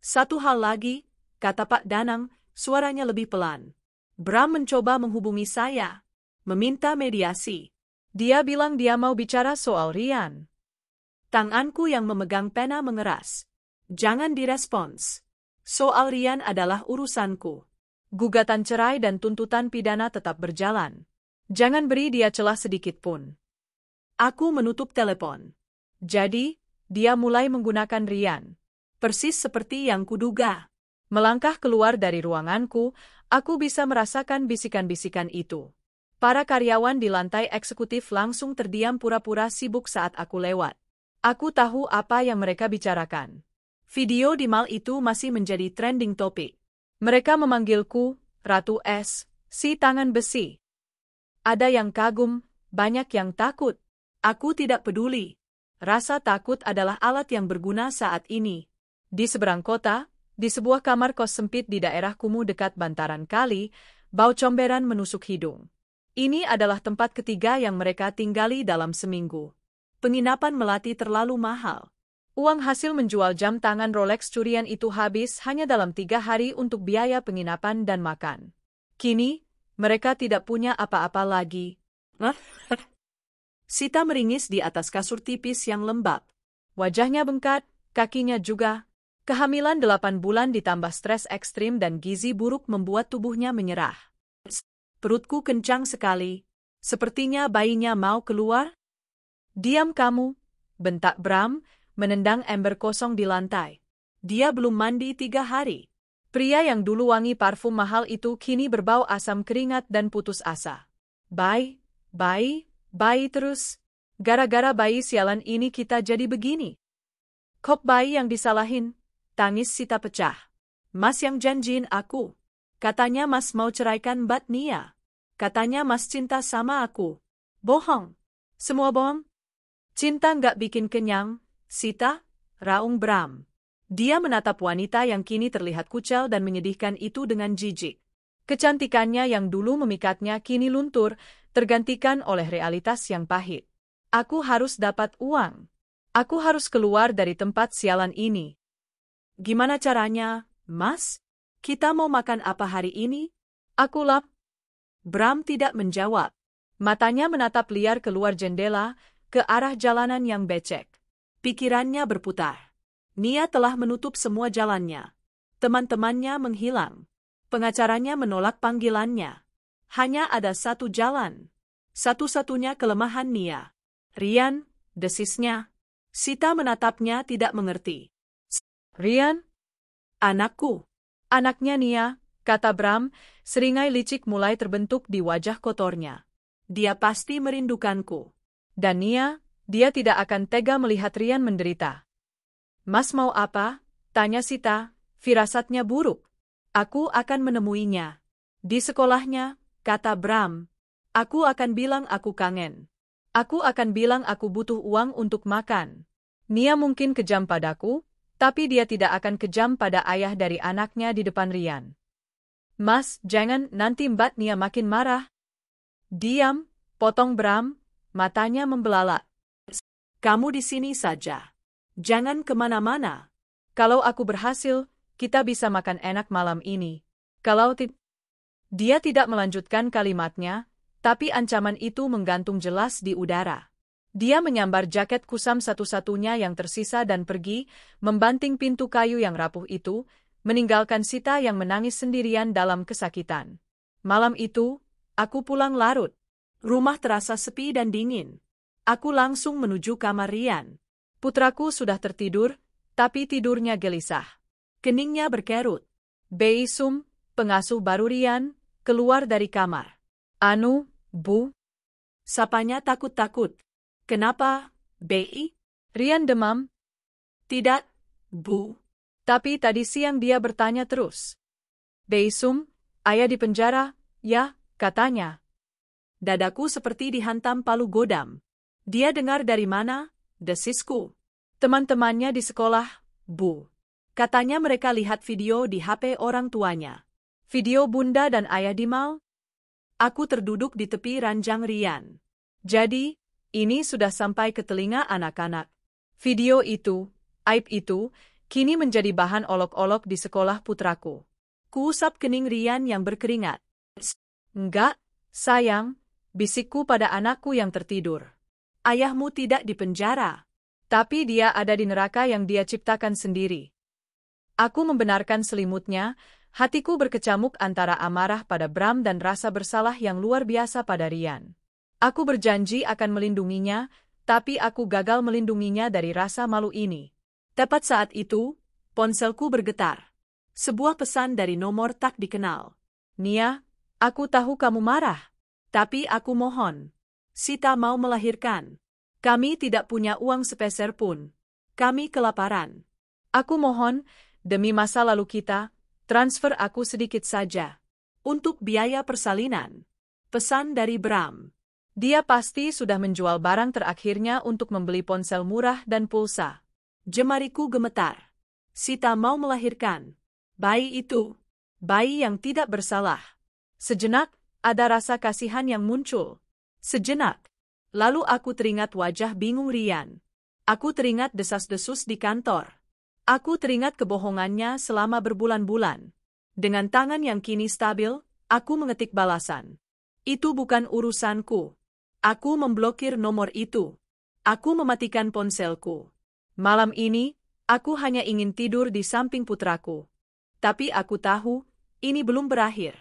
Satu hal lagi, kata Pak Danang, suaranya lebih pelan. Bram mencoba menghubungi saya. Meminta mediasi. Dia bilang dia mau bicara soal Rian. Tanganku yang memegang pena mengeras. Jangan direspons. Soal Rian adalah urusanku. Gugatan cerai dan tuntutan pidana tetap berjalan. Jangan beri dia celah sedikit pun. Aku menutup telepon. Jadi, dia mulai menggunakan Rian. Persis seperti yang kuduga. Melangkah keluar dari ruanganku, aku bisa merasakan bisikan-bisikan itu. Para karyawan di lantai eksekutif langsung terdiam pura-pura sibuk saat aku lewat. Aku tahu apa yang mereka bicarakan. Video di mal itu masih menjadi trending topik. Mereka memanggilku, Ratu S, si tangan besi. Ada yang kagum, banyak yang takut. Aku tidak peduli. Rasa takut adalah alat yang berguna saat ini. Di seberang kota, di sebuah kamar kos sempit di daerah kumuh dekat bantaran kali, bau comberan menusuk hidung. Ini adalah tempat ketiga yang mereka tinggali dalam seminggu. Penginapan Melati terlalu mahal. Uang hasil menjual jam tangan Rolex curian itu habis hanya dalam 3 hari untuk biaya penginapan dan makan. Kini, mereka tidak punya apa-apa lagi. Sita meringis di atas kasur tipis yang lembab. Wajahnya bengkak, kakinya juga. Kehamilan 8 bulan ditambah stres ekstrim dan gizi buruk membuat tubuhnya menyerah. Perutku kencang sekali. Sepertinya bayinya mau keluar. Diam kamu, bentak Bram, menendang ember kosong di lantai. Dia belum mandi 3 hari. Pria yang dulu wangi parfum mahal itu kini berbau asam keringat dan putus asa. Bayi terus. Gara-gara bayi sialan ini kita jadi begini. Kok bayi yang disalahin? Tangis Sita pecah. Mas yang janjiin aku. Katanya Mas mau ceraikan Mbak Nia. katanya Mas cinta sama aku. Bohong. Semua bohong. Cinta nggak bikin kenyang, Sita, raung Bram. Dia menatap wanita yang kini terlihat kucel dan menyedihkan itu dengan jijik. Kecantikannya yang dulu memikatnya kini luntur, tergantikan oleh realitas yang pahit. Aku harus dapat uang. Aku harus keluar dari tempat sialan ini. Gimana caranya, Mas? Kita mau makan apa hari ini? Aku lap. Bram tidak menjawab. Matanya menatap liar keluar jendela, ke arah jalanan yang becek. Pikirannya berputar. Nia telah menutup semua jalannya. Teman-temannya menghilang. Pengacaranya menolak panggilannya. Hanya ada satu jalan. Satu-satunya kelemahan Nia. Rian, desisnya. Sita menatapnya tidak mengerti. Rian? Anakku. Anaknya Nia, kata Bram, seringai licik mulai terbentuk di wajah kotornya. Dia pasti merindukanku. Dan Nia, dia tidak akan tega melihat Rian menderita. Mas mau apa? Tanya Sita, firasatnya buruk. Aku akan menemuinya. Di sekolahnya, kata Bram. Aku akan bilang aku kangen. Aku akan bilang aku butuh uang untuk makan. Nia mungkin kejam padaku, tapi dia tidak akan kejam pada ayah dari anaknya di depan Rian. Mas, jangan, nanti Mbak Nia makin marah. Diam, potong Bram, matanya membelalak. Kamu di sini saja. Jangan kemana-mana. Kalau aku berhasil, kita bisa makan enak malam ini. Kalau dia tidak melanjutkan kalimatnya, tapi ancaman itu menggantung jelas di udara. Dia menyambar jaket kusam satu-satunya yang tersisa dan pergi, membanting pintu kayu yang rapuh itu, meninggalkan Sita yang menangis sendirian dalam kesakitan. Malam itu, aku pulang larut. Rumah terasa sepi dan dingin. Aku langsung menuju kamar Rian. Putraku sudah tertidur, tapi tidurnya gelisah. Keningnya berkerut. Bei Sum, pengasuh baru Rian, keluar dari kamar. Anu, Bu? Sapanya takut-takut. Kenapa, Bei? Rian demam. Tidak, Bu. Tapi tadi siang dia bertanya terus. Bei Sum, ayah di penjara, ya, katanya. Dadaku seperti dihantam palu godam. Dia dengar dari mana? Desisku. Teman-temannya di sekolah, Bu. Katanya mereka lihat video di HP orang tuanya. Video bunda dan ayah di mall. Aku terduduk di tepi ranjang Rian. Jadi, ini sudah sampai ke telinga anak-anak. Video itu, aib itu, kini menjadi bahan olok-olok di sekolah putraku. Kuusap kening Rian yang berkeringat. Enggak, sayang, bisikku pada anakku yang tertidur. Ayahmu tidak di penjara. Tapi dia ada di neraka yang dia ciptakan sendiri. Aku membenarkan selimutnya, hatiku berkecamuk antara amarah pada Bram dan rasa bersalah yang luar biasa pada Rian. Aku berjanji akan melindunginya, tapi aku gagal melindunginya dari rasa malu ini. Tepat saat itu, ponselku bergetar. Sebuah pesan dari nomor tak dikenal. Nia, aku tahu kamu marah. Tapi aku mohon. Sita mau melahirkan. Kami tidak punya uang sepeser pun. Kami kelaparan. Aku mohon, demi masa lalu kita, transfer aku sedikit saja. Untuk biaya persalinan. Pesan dari Bram. Dia pasti sudah menjual barang terakhirnya untuk membeli ponsel murah dan pulsa. Jemariku gemetar. Sita mau melahirkan. Bayi itu. Bayi yang tidak bersalah. Sejenak, ada rasa kasihan yang muncul. Sejenak. Lalu aku teringat wajah bingung Rian. Aku teringat desas-desus di kantor. Aku teringat kebohongannya selama berbulan-bulan. Dengan tangan yang kini stabil, aku mengetik balasan. Itu bukan urusanku. Aku memblokir nomor itu. Aku mematikan ponselku. Malam ini, aku hanya ingin tidur di samping putraku. Tapi aku tahu, ini belum berakhir.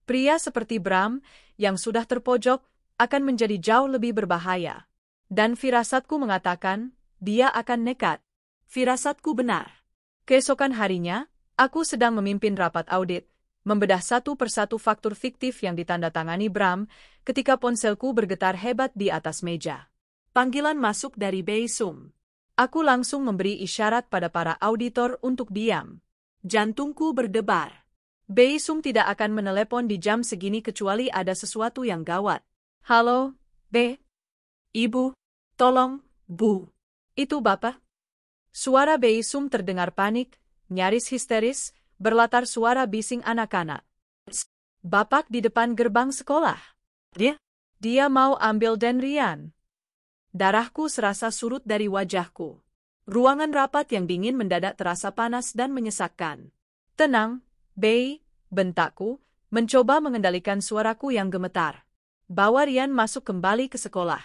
Pria seperti Bram, yang sudah terpojok, akan menjadi jauh lebih berbahaya. Dan firasatku mengatakan, dia akan nekat. Firasatku benar. Keesokan harinya, aku sedang memimpin rapat audit, membedah satu persatu faktur fiktif yang ditandatangani Bram, ketika ponselku bergetar hebat di atas meja. Panggilan masuk dari Bei Sum. Aku langsung memberi isyarat pada para auditor untuk diam. Jantungku berdebar. Bei Sum tidak akan menelepon di jam segini kecuali ada sesuatu yang gawat. Halo, Be? Ibu? Tolong, Bu. Itu Bapak? Suara Bei Sum terdengar panik, nyaris histeris, berlatar suara bising anak-anak. Bapak di depan gerbang sekolah. Dia mau ambil Den Rian. Darahku serasa surut dari wajahku. Ruangan rapat yang dingin mendadak terasa panas dan menyesakkan. Tenang, Bei, bentakku, mencoba mengendalikan suaraku yang gemetar. Bawa Rian masuk kembali ke sekolah.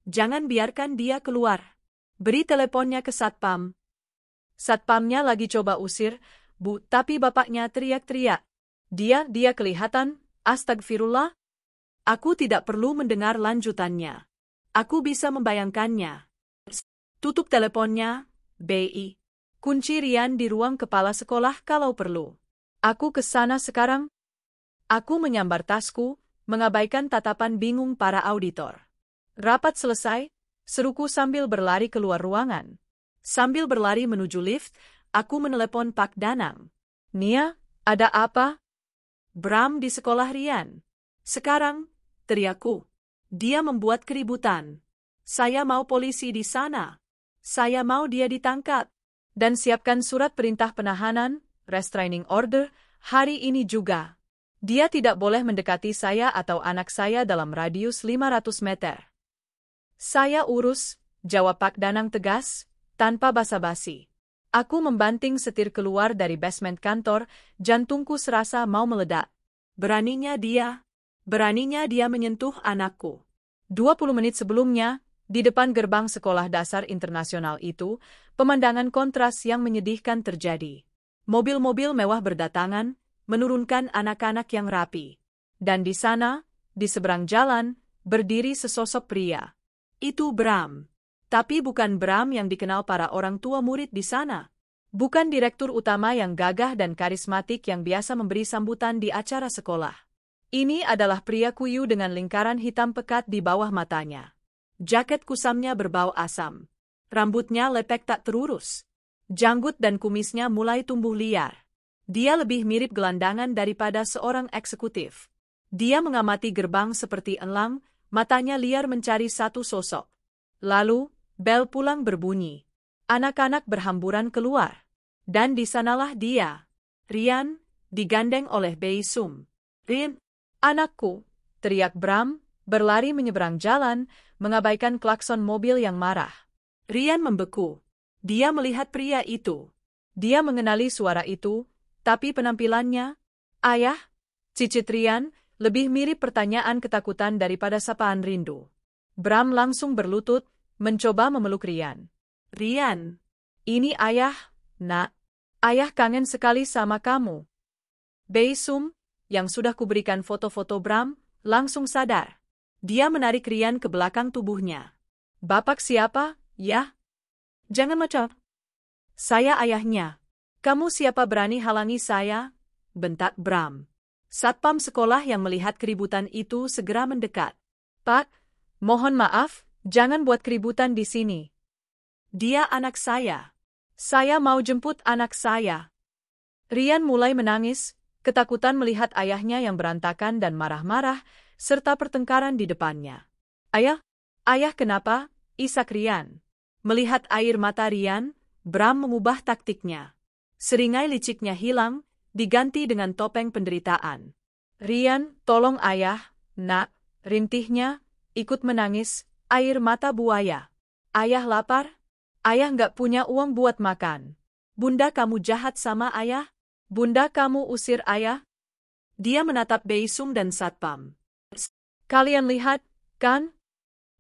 Jangan biarkan dia keluar. Beri teleponnya ke Satpam. Satpamnya lagi coba usir, Bu, tapi bapaknya teriak-teriak. Dia kelihatan, astagfirullah. Aku tidak perlu mendengar lanjutannya. Aku bisa membayangkannya. Tutup teleponnya, Bei. Kunci Rian di ruang kepala sekolah kalau perlu. Aku ke sana sekarang. Aku menyambar tasku, mengabaikan tatapan bingung para auditor. Rapat selesai, seruku sambil berlari keluar ruangan. Sambil berlari menuju lift, aku menelepon Pak Danang. Nia, ada apa? Bram di sekolah Rian. Sekarang, teriakku. Dia membuat keributan. Saya mau polisi di sana. Saya mau dia ditangkap. Dan siapkan surat perintah penahanan, restraining order, hari ini juga. Dia tidak boleh mendekati saya atau anak saya dalam radius 500 meter. Saya urus, jawab Pak Danang tegas, tanpa basa-basi. Aku membanting setir keluar dari basement kantor, jantungku serasa mau meledak. Beraninya dia menyentuh anakku. 20 menit sebelumnya, di depan gerbang sekolah dasar internasional itu, pemandangan kontras yang menyedihkan terjadi. Mobil-mobil mewah berdatangan, menurunkan anak-anak yang rapi. Dan di sana, di seberang jalan, berdiri sesosok pria. Itu Bram. Tapi bukan Bram yang dikenal para orang tua murid di sana. Bukan direktur utama yang gagah dan karismatik yang biasa memberi sambutan di acara sekolah. Ini adalah pria kuyu dengan lingkaran hitam pekat di bawah matanya. Jaket kusamnya berbau asam. Rambutnya lepek tak terurus. Janggut dan kumisnya mulai tumbuh liar. Dia lebih mirip gelandangan daripada seorang eksekutif. Dia mengamati gerbang seperti elang, matanya liar mencari satu sosok. Lalu, bel pulang berbunyi. Anak-anak berhamburan keluar. Dan di sanalah dia, Rian, digandeng oleh Bei Sum. Rian, anakku, teriak Bram, berlari menyeberang jalan, mengabaikan klakson mobil yang marah. Rian membeku. Dia melihat pria itu. Dia mengenali suara itu, tapi penampilannya, ayah, cicit Rian, lebih mirip pertanyaan ketakutan daripada sapaan rindu. Bram langsung berlutut, mencoba memeluk Rian. Rian, ini ayah, nak. Ayah kangen sekali sama kamu. Bei Sum, yang sudah kuberikan foto-foto Bram, langsung sadar. Dia menarik Rian ke belakang tubuhnya. Bapak siapa, ya? Jangan macam. Saya ayahnya. Kamu siapa berani halangi saya? Bentak Bram. Satpam sekolah yang melihat keributan itu segera mendekat. Pak, mohon maaf, jangan buat keributan di sini. Dia anak saya. Saya mau jemput anak saya. Rian mulai menangis, ketakutan melihat ayahnya yang berantakan dan marah-marah, serta pertengkaran di depannya. Ayah kenapa? Isak Rian. Melihat air mata Rian, Bram mengubah taktiknya. Seringai liciknya hilang, diganti dengan topeng penderitaan. Rian, tolong ayah, nak, rintihnya, ikut menangis, air mata buaya. Ayah lapar? Ayah nggak punya uang buat makan. Bunda kamu jahat sama ayah? Bunda kamu usir ayah? Dia menatap Bei Sum dan Satpam. Kalian lihat, kan?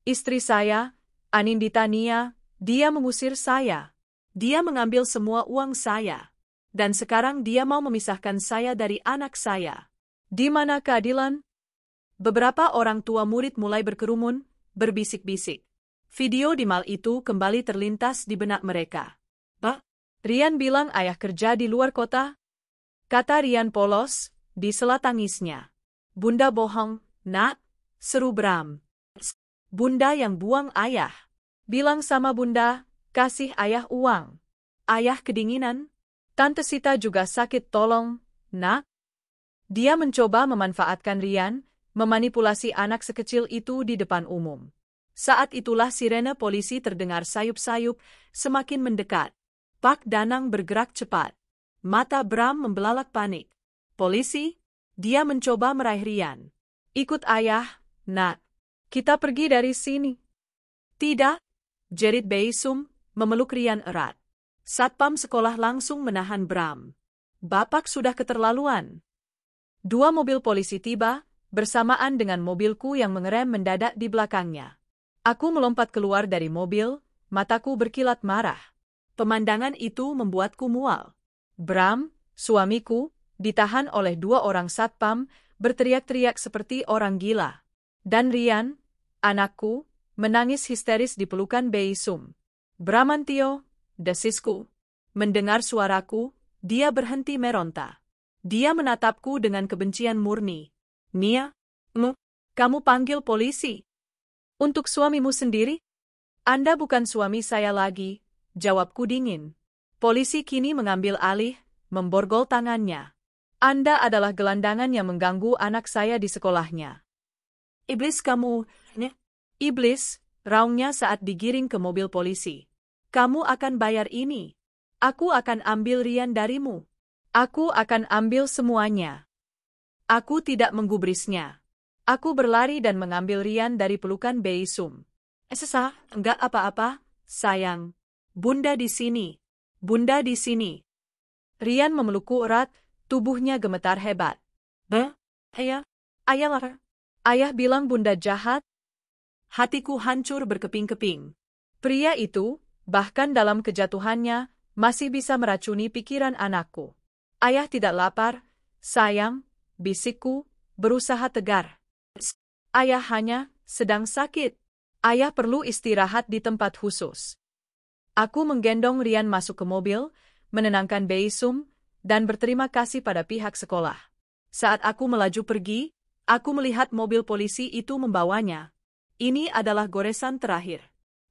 Istri saya, Anindita Nia, dia mengusir saya. Dia mengambil semua uang saya. Dan sekarang dia mau memisahkan saya dari anak saya. Di mana keadilan? Beberapa orang tua murid mulai berkerumun, berbisik-bisik. Video di mal itu kembali terlintas di benak mereka. Pak, Rian bilang ayah kerja di luar kota? Kata Rian polos, di sela tangisnya. Bunda bohong, nak, seru Bram. Bunda yang buang ayah. Bilang sama bunda, kasih ayah uang. Ayah kedinginan. Tante Sita juga sakit tolong, nak. Dia mencoba memanfaatkan Rian, memanipulasi anak sekecil itu di depan umum. Saat itulah sirene polisi terdengar sayup-sayup, semakin mendekat. Pak Danang bergerak cepat. Mata Bram membelalak panik. Polisi? Dia mencoba meraih Rian. Ikut ayah, nak. Kita pergi dari sini. Tidak, jerit Beisum, memeluk Rian erat. Satpam sekolah langsung menahan Bram. Bapak sudah keterlaluan. 2 mobil polisi tiba, bersamaan dengan mobilku yang mengerem mendadak di belakangnya. Aku melompat keluar dari mobil, mataku berkilat marah. Pemandangan itu membuatku mual. Bram, suamiku, ditahan oleh 2 orang satpam, berteriak-teriak seperti orang gila. Dan Rian, anakku, menangis histeris di pelukan Beisum. Bramantio, desisku. Mendengar suaraku, dia berhenti meronta. Dia menatapku dengan kebencian murni. Nia, kamu panggil polisi. Untuk suamimu sendiri? Anda bukan suami saya lagi, jawabku dingin. Polisi kini mengambil alih, memborgol tangannya. Anda adalah gelandangan yang mengganggu anak saya di sekolahnya. Iblis kamu, Iblis, raungnya saat digiring ke mobil polisi. Kamu akan bayar ini. Aku akan ambil Rian darimu. Aku akan ambil semuanya. Aku tidak menggubrisnya. Aku berlari dan mengambil Rian dari pelukan Beisum. Enggak apa-apa, sayang. Bunda di sini. Bunda di sini. Rian memelukku erat, tubuhnya gemetar hebat. Ayah. Ayah bilang Bunda jahat. Hatiku hancur berkeping-keping. Pria itu, bahkan dalam kejatuhannya, masih bisa meracuni pikiran anakku. Ayah tidak lapar, sayang, bisikku, berusaha tegar. Ayah hanya sedang sakit. Ayah perlu istirahat di tempat khusus. Aku menggendong Rian masuk ke mobil, menenangkan Beisum, dan berterima kasih pada pihak sekolah. Saat aku melaju pergi, aku melihat mobil polisi itu membawanya. Ini adalah goresan terakhir.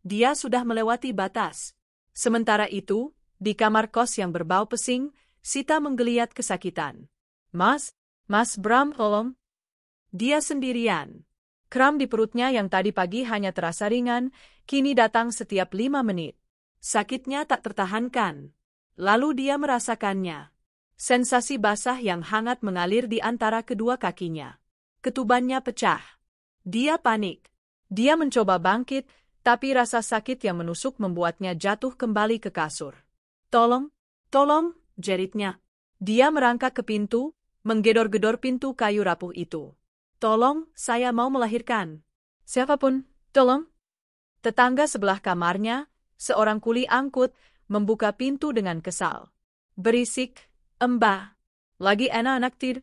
Dia sudah melewati batas. Sementara itu, di kamar kos yang berbau pesing, Sita menggeliat kesakitan. Mas Bram, tolong. Dia sendirian. Kram di perutnya yang tadi pagi hanya terasa ringan, kini datang setiap 5 menit. Sakitnya tak tertahankan. Lalu dia merasakannya. Sensasi basah yang hangat mengalir di antara kedua kakinya. Ketubannya pecah. Dia panik. Dia mencoba bangkit, tapi rasa sakit yang menusuk membuatnya jatuh kembali ke kasur. Tolong, jeritnya. Dia merangkak ke pintu, menggedor-gedor pintu kayu rapuh itu. Tolong, saya mau melahirkan. Siapapun, tolong. Tetangga sebelah kamarnya, seorang kuli angkut, membuka pintu dengan kesal. Berisik, Mbah. Lagi anak-anak tidur.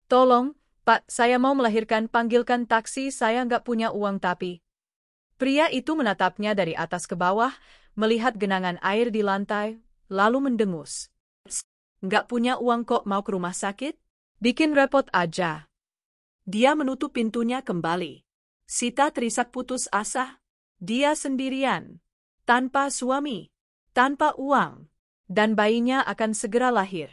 Tolong, Pak, saya mau melahirkan, panggilkan taksi, saya nggak punya uang tapi. Pria itu menatapnya dari atas ke bawah, melihat genangan air di lantai, lalu mendengus. Nggak punya uang kok mau ke rumah sakit? Bikin repot aja. Dia menutup pintunya kembali. Sita terisak putus asa. Dia sendirian. Tanpa suami. Tanpa uang. Dan bayinya akan segera lahir.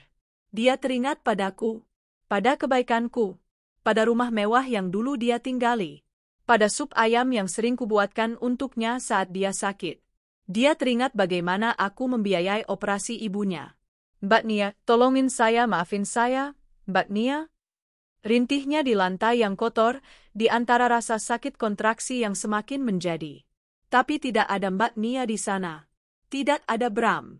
Dia teringat padaku. Pada kebaikanku. Pada rumah mewah yang dulu dia tinggali. Pada sup ayam yang sering kubuatkan untuknya saat dia sakit. Dia teringat bagaimana aku membiayai operasi ibunya. Mbak Nia, tolongin saya, maafin saya, Mbak Nia. Rintihnya di lantai yang kotor, di antara rasa sakit kontraksi yang semakin menjadi. Tapi tidak ada Mbak Nia di sana. Tidak ada Bram.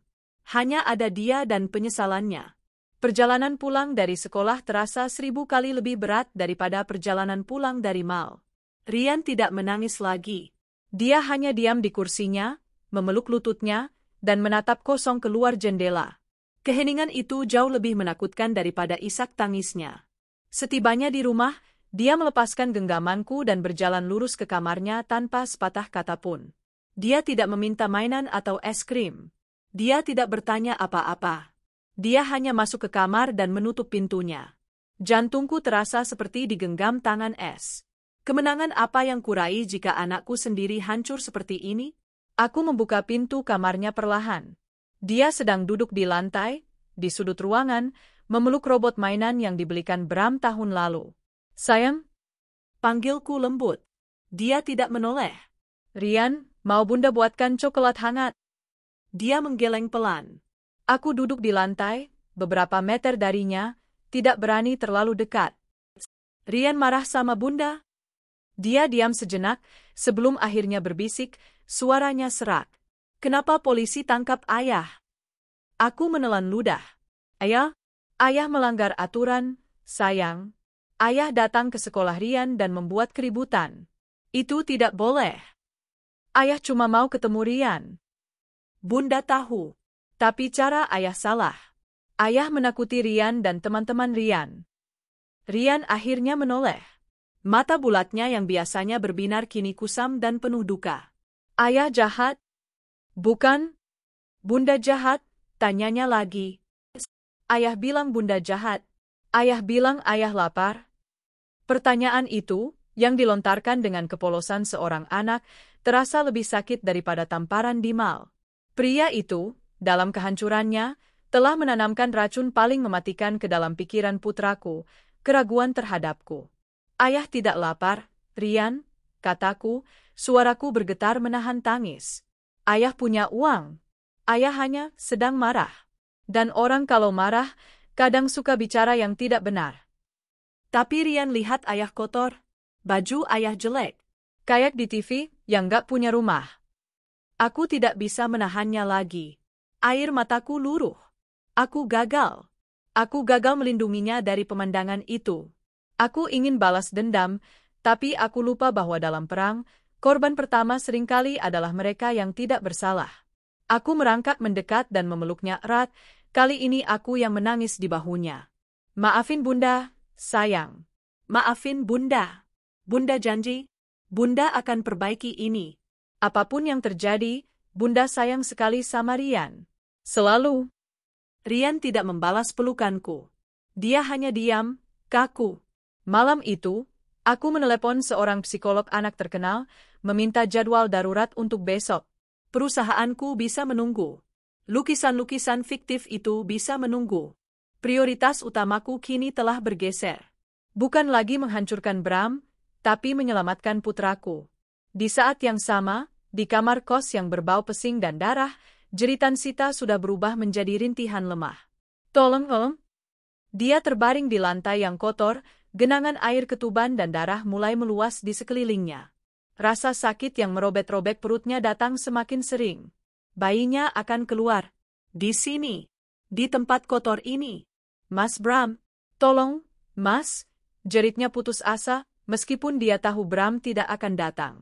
Hanya ada dia dan penyesalannya. Perjalanan pulang dari sekolah terasa 1000 kali lebih berat daripada perjalanan pulang dari mal. Rian tidak menangis lagi. Dia hanya diam di kursinya, memeluk lututnya, dan menatap kosong keluar jendela. Keheningan itu jauh lebih menakutkan daripada isak tangisnya. Setibanya di rumah, dia melepaskan genggamanku dan berjalan lurus ke kamarnya tanpa sepatah kata pun. Dia tidak meminta mainan atau es krim. Dia tidak bertanya apa-apa. Dia hanya masuk ke kamar dan menutup pintunya. Jantungku terasa seperti digenggam tangan es. Kemenangan apa yang kuraih jika anakku sendiri hancur seperti ini? Aku membuka pintu kamarnya perlahan. Dia sedang duduk di lantai, di sudut ruangan, memeluk robot mainan yang dibelikan Bram tahun lalu. Sayang, panggilku lembut. Dia tidak menoleh. Rian, mau Bunda buatkan coklat hangat? Dia menggeleng pelan. Aku duduk di lantai, beberapa meter darinya, tidak berani terlalu dekat. Rian marah sama Bunda? Dia diam sejenak, sebelum akhirnya berbisik, suaranya serak. Kenapa polisi tangkap ayah? Aku menelan ludah. Ayah melanggar aturan, sayang. Ayah datang ke sekolah Rian dan membuat keributan. Itu tidak boleh. Ayah cuma mau ketemu Rian. Bunda tahu. Tapi cara ayah salah. Ayah menakuti Rian dan teman-teman Rian. Rian akhirnya menoleh. Mata bulatnya yang biasanya berbinar kini kusam dan penuh duka. Ayah jahat? Bukan? Bunda jahat? Tanyanya lagi. Ayah bilang Bunda jahat. Ayah bilang ayah lapar. Pertanyaan itu, yang dilontarkan dengan kepolosan seorang anak, terasa lebih sakit daripada tamparan di mal. Pria itu, dalam kehancurannya, telah menanamkan racun paling mematikan ke dalam pikiran putraku, keraguan terhadapku. Ayah tidak lapar, Rian, kataku, suaraku bergetar menahan tangis. Ayah punya uang. Ayah hanya sedang marah. Dan orang kalau marah, kadang suka bicara yang tidak benar. Tapi Rian lihat ayah kotor. Baju ayah jelek. Kayak di TV, yang gak punya rumah. Aku tidak bisa menahannya lagi. Air mataku luruh. Aku gagal. Aku gagal melindunginya dari pemandangan itu. Aku ingin balas dendam, tapi aku lupa bahwa dalam perang, korban pertama seringkali adalah mereka yang tidak bersalah. Aku merangkak mendekat dan memeluknya erat, kali ini aku yang menangis di bahunya. Maafin Bunda, sayang. Maafin Bunda. Bunda janji, Bunda akan perbaiki ini. Apapun yang terjadi, Bunda sayang sekali sama Rian. Selalu. Rian tidak membalas pelukanku. Dia hanya diam, kaku. Malam itu, aku menelepon seorang psikolog anak terkenal, meminta jadwal darurat untuk besok. Perusahaanku bisa menunggu. Lukisan-lukisan fiktif itu bisa menunggu. Prioritas utamaku kini telah bergeser. Bukan lagi menghancurkan Bram, tapi menyelamatkan putraku. Di saat yang sama, di kamar kos yang berbau pesing dan darah, jeritan Sita sudah berubah menjadi rintihan lemah. Tolong. Dia terbaring di lantai yang kotor, genangan air ketuban dan darah mulai meluas di sekelilingnya. Rasa sakit yang merobek-robek perutnya datang semakin sering. Bayinya akan keluar. Di sini. Di tempat kotor ini. Mas Bram. Tolong, Mas. Jeritnya putus asa, meskipun dia tahu Bram tidak akan datang.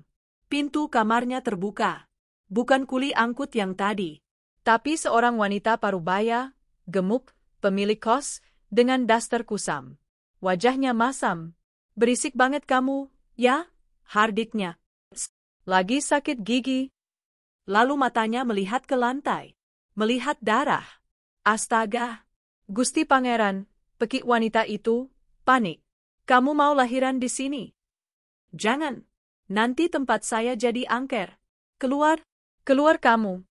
Pintu kamarnya terbuka. Bukan kuli angkut yang tadi. Tapi seorang wanita parubaya, gemuk, pemilik kos, dengan daster kusam. Wajahnya masam. Berisik banget kamu, ya? Hardiknya. Lagi sakit gigi. Lalu matanya melihat ke lantai. Melihat darah. Astaga. Gusti Pangeran, pekik wanita itu, panik. Kamu mau lahiran di sini? Jangan. Nanti tempat saya jadi angker. Keluar kamu.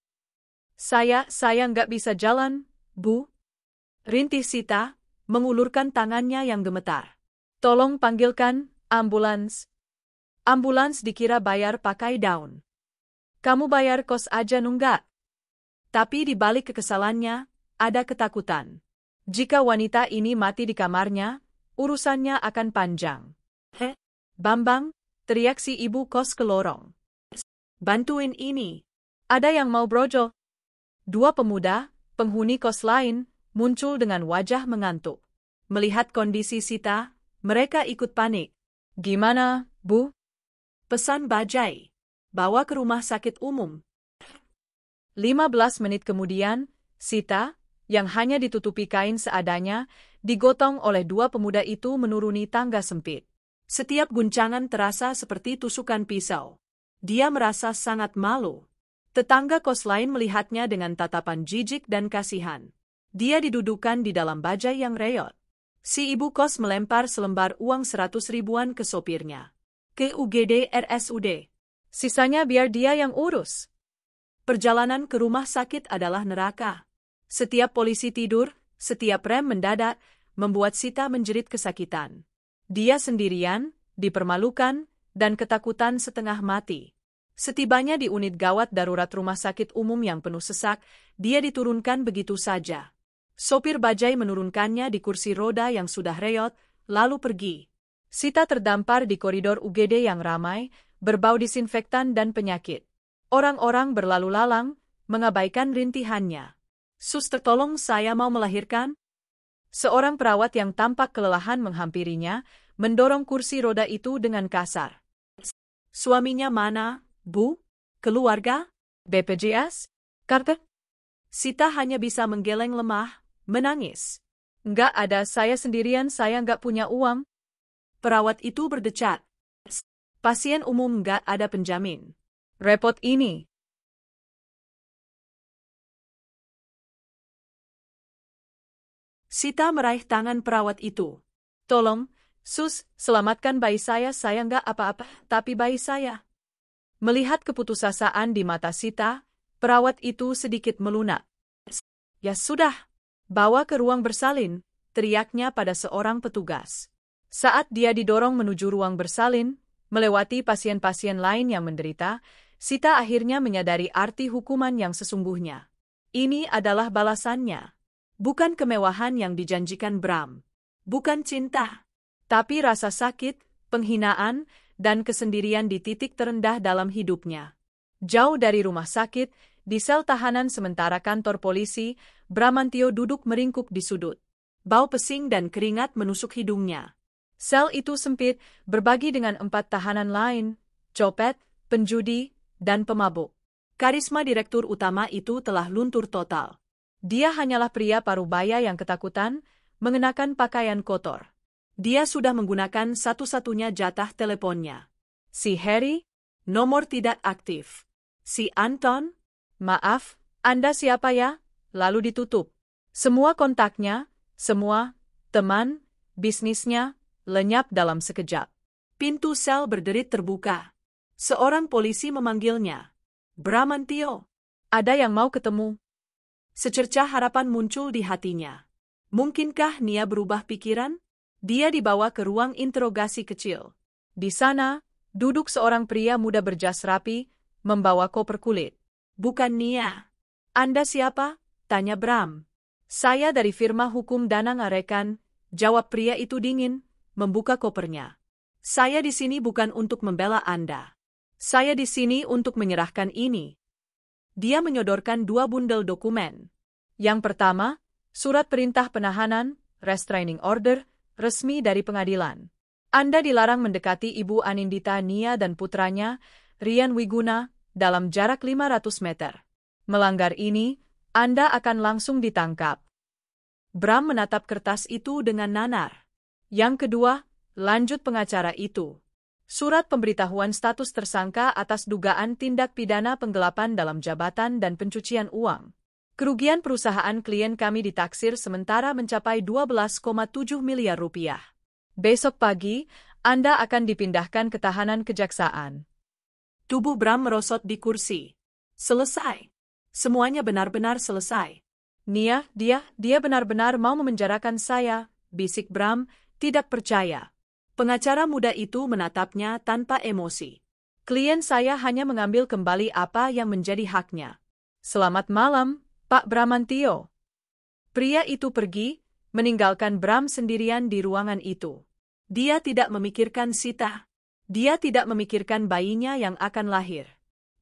Saya nggak bisa jalan, Bu. Rintih Sita, mengulurkan tangannya yang gemetar. Tolong panggilkan ambulans. Ambulans dikira bayar pakai daun. Kamu bayar kos aja nunggak? Tapi di balik kekesalannya, ada ketakutan. Jika wanita ini mati di kamarnya, urusannya akan panjang. Bambang, teriak si ibu kos ke lorong. Bantuin ini. Ada yang mau brojol? Dua pemuda, penghuni kos lain, muncul dengan wajah mengantuk. Melihat kondisi Sita, mereka ikut panik. Gimana, Bu? Pesan bajai. Bawa ke rumah sakit umum. 15 menit kemudian, Sita, yang hanya ditutupi kain seadanya, digotong oleh dua pemuda itu menuruni tangga sempit. Setiap guncangan terasa seperti tusukan pisau. Dia merasa sangat malu. Tetangga kos lain melihatnya dengan tatapan jijik dan kasihan. Dia didudukan di dalam bajai yang reyot. Si ibu kos melempar selembar uang 100 ribuan ke sopirnya. Ke UGD RSUD. Sisanya biar dia yang urus. Perjalanan ke rumah sakit adalah neraka. Setiap polisi tidur, Setiap rem mendadak, membuat Sita menjerit kesakitan. Dia sendirian, dipermalukan, dan ketakutan setengah mati. Setibanya di unit gawat darurat rumah sakit umum yang penuh sesak, dia diturunkan begitu saja. Sopir bajai menurunkannya di kursi roda yang sudah reyot, lalu pergi. Sita terdampar di koridor UGD yang ramai, berbau disinfektan dan penyakit. Orang-orang berlalu lalang, mengabaikan rintihannya. "Suster, tolong, saya mau melahirkan." Seorang perawat yang tampak kelelahan menghampirinya, mendorong kursi roda itu dengan kasar. "Suaminya mana, Bu? Keluarga? BPJS? Kartu?" Sita hanya bisa menggeleng lemah, menangis. "Nggak ada, saya sendirian, saya nggak punya uang." Perawat itu berdecat. "Pasien umum nggak ada penjamin. Repot ini." Sita meraih tangan perawat itu. "Tolong, Sus, selamatkan bayi saya nggak apa-apa, tapi bayi saya." Melihat keputusasaan di mata Sita, perawat itu sedikit melunak. "Ya sudah, bawa ke ruang bersalin," teriaknya pada seorang petugas. Saat dia didorong menuju ruang bersalin, melewati pasien-pasien lain yang menderita, Sita akhirnya menyadari arti hukuman yang sesungguhnya. Ini adalah balasannya. Bukan kemewahan yang dijanjikan Bram. Bukan cinta. Tapi rasa sakit, penghinaan, dan kesendirian di titik terendah dalam hidupnya. Jauh dari rumah sakit, di sel tahanan sementara kantor polisi, Bramantio duduk meringkuk di sudut. Bau pesing dan keringat menusuk hidungnya. Sel itu sempit, berbagi dengan 4 tahanan lain, copet, penjudi, dan pemabuk. Karisma direktur utama itu telah luntur total. Dia hanyalah pria parubaya yang ketakutan, mengenakan pakaian kotor. Dia sudah menggunakan satu-satunya jatah teleponnya. Si Harry, nomor tidak aktif. Si Anton, maaf, Anda siapa ya? Lalu ditutup. Semua kontaknya, semua, teman, bisnisnya, lenyap dalam sekejap. Pintu sel berderit terbuka. Seorang polisi memanggilnya. "Bramantio, ada yang mau ketemu." Secercah harapan muncul di hatinya. Mungkinkah Nia berubah pikiran? Dia dibawa ke ruang interogasi kecil. Di sana, duduk seorang pria muda berjas rapi, membawa koper kulit. "Bukan Nia." "Anda siapa?" tanya Bram. "Saya dari firma hukum Danang Arekan," jawab pria itu dingin, membuka kopernya. "Saya di sini bukan untuk membela Anda. Saya di sini untuk menyerahkan ini." Dia menyodorkan 2 bundel dokumen. Yang pertama, surat perintah penahanan, restraining order, resmi dari pengadilan. Anda dilarang mendekati Ibu Anindita Nia dan putranya, Rian Wiguna, dalam jarak 500 meter. Melanggar ini, Anda akan langsung ditangkap. Bram menatap kertas itu dengan nanar. Yang kedua, lanjut pengacara itu. Surat pemberitahuan status tersangka atas dugaan tindak pidana penggelapan dalam jabatan dan pencucian uang. Kerugian perusahaan klien kami ditaksir sementara mencapai 12,7 miliar rupiah. Besok pagi, Anda akan dipindahkan ke tahanan kejaksaan. Tubuh Bram merosot di kursi. Selesai. Semuanya benar-benar selesai. "Nia, dia benar-benar mau memenjarakan saya," bisik Bram, tidak percaya. Pengacara muda itu menatapnya tanpa emosi. "Klien saya hanya mengambil kembali apa yang menjadi haknya." "Selamat malam, Pak Bramantio." Pria itu pergi, meninggalkan Bram sendirian di ruangan itu. Dia tidak memikirkan Sita. Dia tidak memikirkan bayinya yang akan lahir.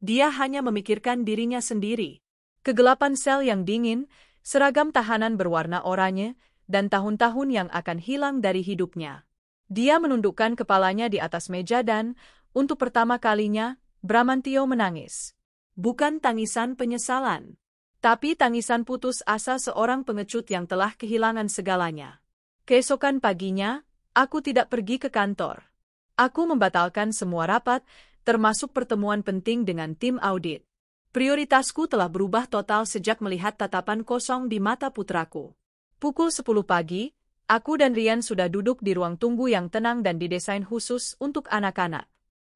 Dia hanya memikirkan dirinya sendiri. Kegelapan sel yang dingin, seragam tahanan berwarna oranye, dan tahun-tahun yang akan hilang dari hidupnya. Dia menundukkan kepalanya di atas meja dan, untuk pertama kalinya, Bramantio menangis. Bukan tangisan penyesalan, tapi tangisan putus asa seorang pengecut yang telah kehilangan segalanya. Keesokan paginya, aku tidak pergi ke kantor. Aku membatalkan semua rapat, termasuk pertemuan penting dengan tim audit. Prioritasku telah berubah total sejak melihat tatapan kosong di mata putraku. Pukul 10 pagi, aku dan Rian sudah duduk di ruang tunggu yang tenang dan didesain khusus untuk anak-anak.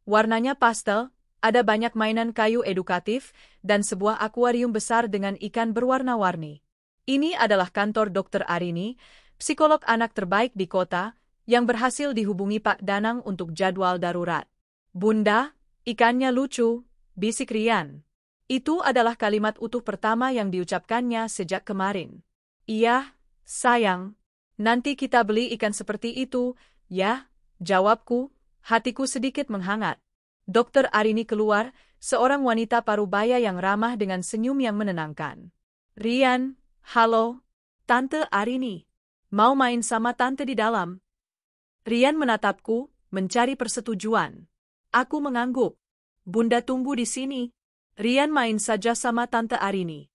Warnanya pastel, ada banyak mainan kayu edukatif, dan sebuah akuarium besar dengan ikan berwarna-warni. Ini adalah kantor Dr. Arini, psikolog anak terbaik di kota, yang berhasil dihubungi Pak Danang untuk jadwal darurat. Bunda, ikannya lucu, bisik Rian. Itu adalah kalimat utuh pertama yang diucapkannya sejak kemarin. Iya, sayang. Nanti kita beli ikan seperti itu, ya, jawabku, hatiku sedikit menghangat. Dr. Arini keluar, seorang wanita parubaya yang ramah dengan senyum yang menenangkan. Rian, halo, Tante Arini. Mau main sama Tante di dalam? Rian menatapku, mencari persetujuan. Aku mengangguk. Bunda tunggu di sini. Rian main saja sama Tante Arini.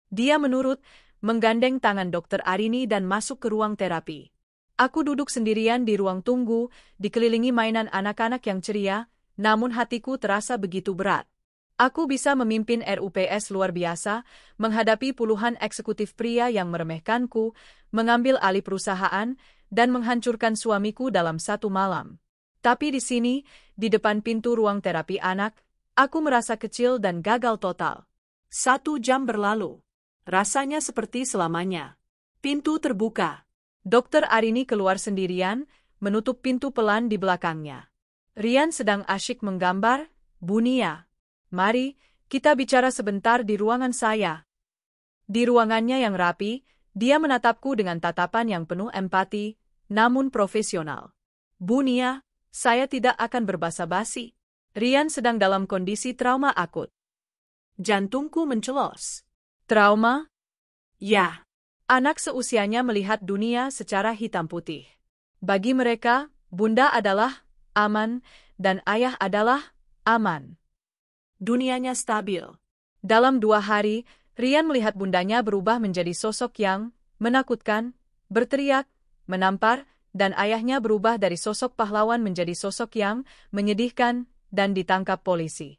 Dia menurut, menggandeng tangan Dr. Arini dan masuk ke ruang terapi. Aku duduk sendirian di ruang tunggu, dikelilingi mainan anak-anak yang ceria, namun hatiku terasa begitu berat. Aku bisa memimpin RUPS luar biasa, menghadapi puluhan eksekutif pria yang meremehkanku, mengambil alih perusahaan, dan menghancurkan suamiku dalam satu malam. Tapi di sini, di depan pintu ruang terapi anak, aku merasa kecil dan gagal total. 1 jam berlalu. Rasanya seperti selamanya. Pintu terbuka. Dr. Arini keluar sendirian, menutup pintu pelan di belakangnya. Rian sedang asyik menggambar, Bunia. Mari, kita bicara sebentar di ruangan saya. Di ruangannya yang rapi, dia menatapku dengan tatapan yang penuh empati, namun profesional. Bunia, saya tidak akan berbasa-basi. Rian sedang dalam kondisi trauma akut. Jantungku mencelos. Trauma? Ya. Anak seusianya melihat dunia secara hitam putih. Bagi mereka, bunda adalah aman, dan ayah adalah aman. Dunianya stabil. Dalam 2 hari, Rian melihat bundanya berubah menjadi sosok yang menakutkan, berteriak, menampar, dan ayahnya berubah dari sosok pahlawan menjadi sosok yang menyedihkan dan ditangkap polisi.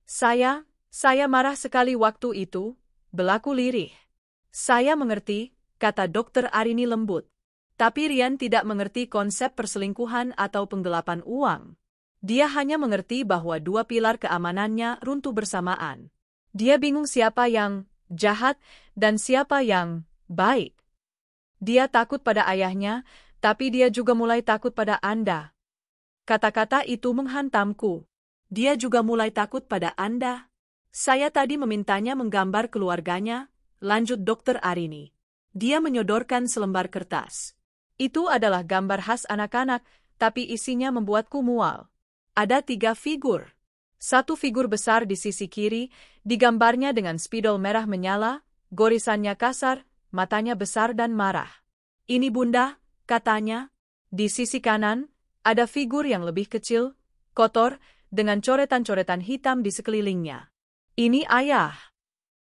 Saya marah sekali waktu itu, berlaku lirih. Saya mengerti, kata Dr. Arini lembut. Tapi Rian tidak mengerti konsep perselingkuhan atau penggelapan uang. Dia hanya mengerti bahwa 2 pilar keamanannya runtuh bersamaan. Dia bingung siapa yang jahat dan siapa yang baik. Dia takut pada ayahnya, tapi dia juga mulai takut pada Anda. Kata-kata itu menghantamku. Dia juga mulai takut pada Anda. Saya tadi memintanya menggambar keluarganya, lanjut Dr. Arini. Dia menyodorkan selembar kertas. Itu adalah gambar khas anak-anak, tapi isinya membuatku mual. Ada 3 figur. 1 figur besar di sisi kiri, digambarnya dengan spidol merah menyala, gorisannya kasar, matanya besar dan marah. Ini bunda, katanya. Di sisi kanan, ada figur yang lebih kecil, kotor, dengan coretan-coretan hitam di sekelilingnya. Ini ayah.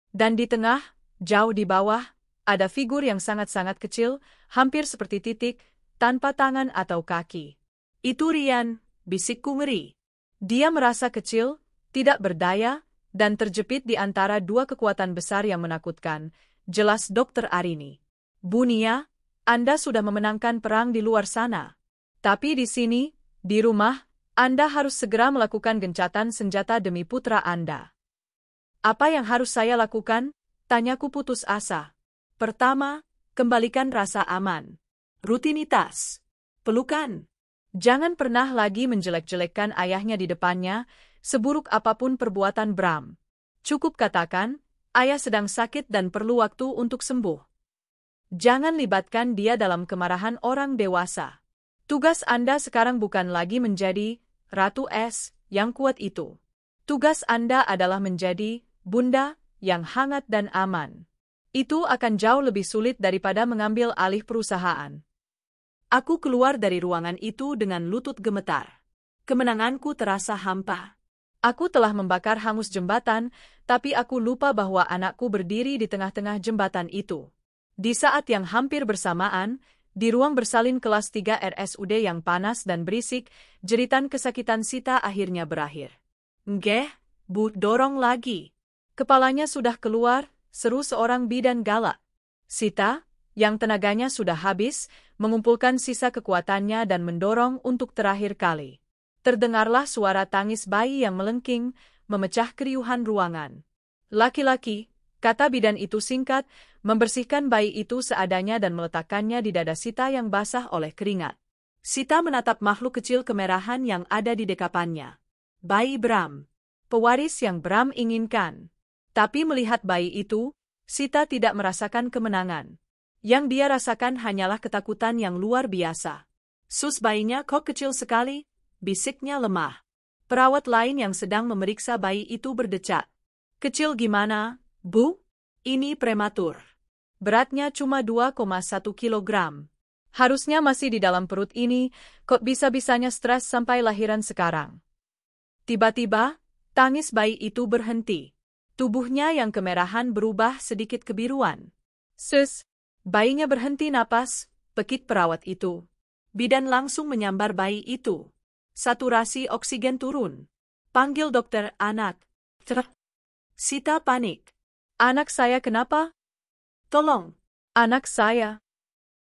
Dan di tengah, jauh di bawah, ada figur yang sangat-sangat kecil, hampir seperti titik, tanpa tangan atau kaki. Itu Rian, bisikku ngeri. Dia merasa kecil, tidak berdaya, dan terjepit di antara 2 kekuatan besar yang menakutkan, jelas Dr. Arini. Bunia, Anda sudah memenangkan perang di luar sana. Tapi di sini, di rumah, Anda harus segera melakukan gencatan senjata demi putra Anda. Apa yang harus saya lakukan? Tanyaku putus asa. Pertama, kembalikan rasa aman. Rutinitas. Pelukan. Jangan pernah lagi menjelek-jelekkan ayahnya di depannya, seburuk apapun perbuatan Bram. Cukup katakan, ayah sedang sakit dan perlu waktu untuk sembuh. Jangan libatkan dia dalam kemarahan orang dewasa. Tugas Anda sekarang bukan lagi menjadi Ratu S yang kuat itu. Tugas Anda adalah menjadi bunda yang hangat dan aman. Itu akan jauh lebih sulit daripada mengambil alih perusahaan. Aku keluar dari ruangan itu dengan lutut gemetar. Kemenanganku terasa hampa. Aku telah membakar hangus jembatan, tapi aku lupa bahwa anakku berdiri di tengah-tengah jembatan itu. Di saat yang hampir bersamaan, di ruang bersalin kelas 3 RSUD yang panas dan berisik, jeritan kesakitan Sita akhirnya berakhir. Nggeh, Bu, dorong lagi. Kepalanya sudah keluar, seru seorang bidan galak. Sita, yang tenaganya sudah habis, mengumpulkan sisa kekuatannya dan mendorong untuk terakhir kali. Terdengarlah suara tangis bayi yang melengking, memecah keriuhan ruangan. Laki-laki, kata bidan itu singkat, membersihkan bayi itu seadanya dan meletakkannya di dada Sita yang basah oleh keringat. Sita menatap makhluk kecil kemerahan yang ada di dekapannya. Bayi Bram. Pewaris yang Bram inginkan. Tapi melihat bayi itu, Sita tidak merasakan kemenangan. Yang dia rasakan hanyalah ketakutan yang luar biasa. Sus, bayinya kok kecil sekali, bisiknya lemah. Perawat lain yang sedang memeriksa bayi itu berdecak. Kecil gimana, Bu? Ini prematur. Beratnya cuma 2,1 kilogram. Harusnya masih di dalam perut ini, kok bisa-bisanya stres sampai lahiran sekarang. Tiba-tiba, tangis bayi itu berhenti. Tubuhnya yang kemerahan berubah sedikit kebiruan. Sus, bayinya berhenti napas, pekik perawat itu. Bidan langsung menyambar bayi itu. Saturasi oksigen turun. Panggil dokter anak. Sita panik. Anak saya kenapa? Tolong. Anak saya.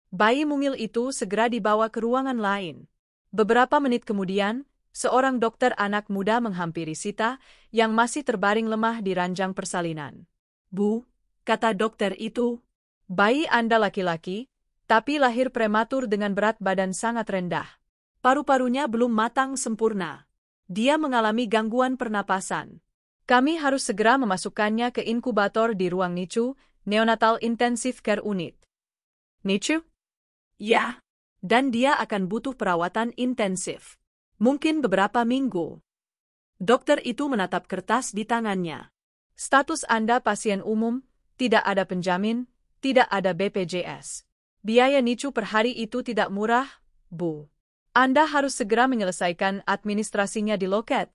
Bayi mungil itu segera dibawa ke ruangan lain. Beberapa menit kemudian, seorang dokter anak muda menghampiri Sita yang masih terbaring lemah di ranjang persalinan. Bu, kata dokter itu, bayi Anda laki-laki, tapi lahir prematur dengan berat badan sangat rendah. Paru-parunya belum matang sempurna. Dia mengalami gangguan pernapasan. Kami harus segera memasukkannya ke inkubator di ruang NICU, Neonatal Intensive Care Unit. NICU? Ya. Dan dia akan butuh perawatan intensif. Mungkin beberapa minggu. Dokter itu menatap kertas di tangannya. Status Anda pasien umum, tidak ada penjamin, tidak ada BPJS. Biaya NICU per hari itu tidak murah, Bu. Anda harus segera menyelesaikan administrasinya di loket.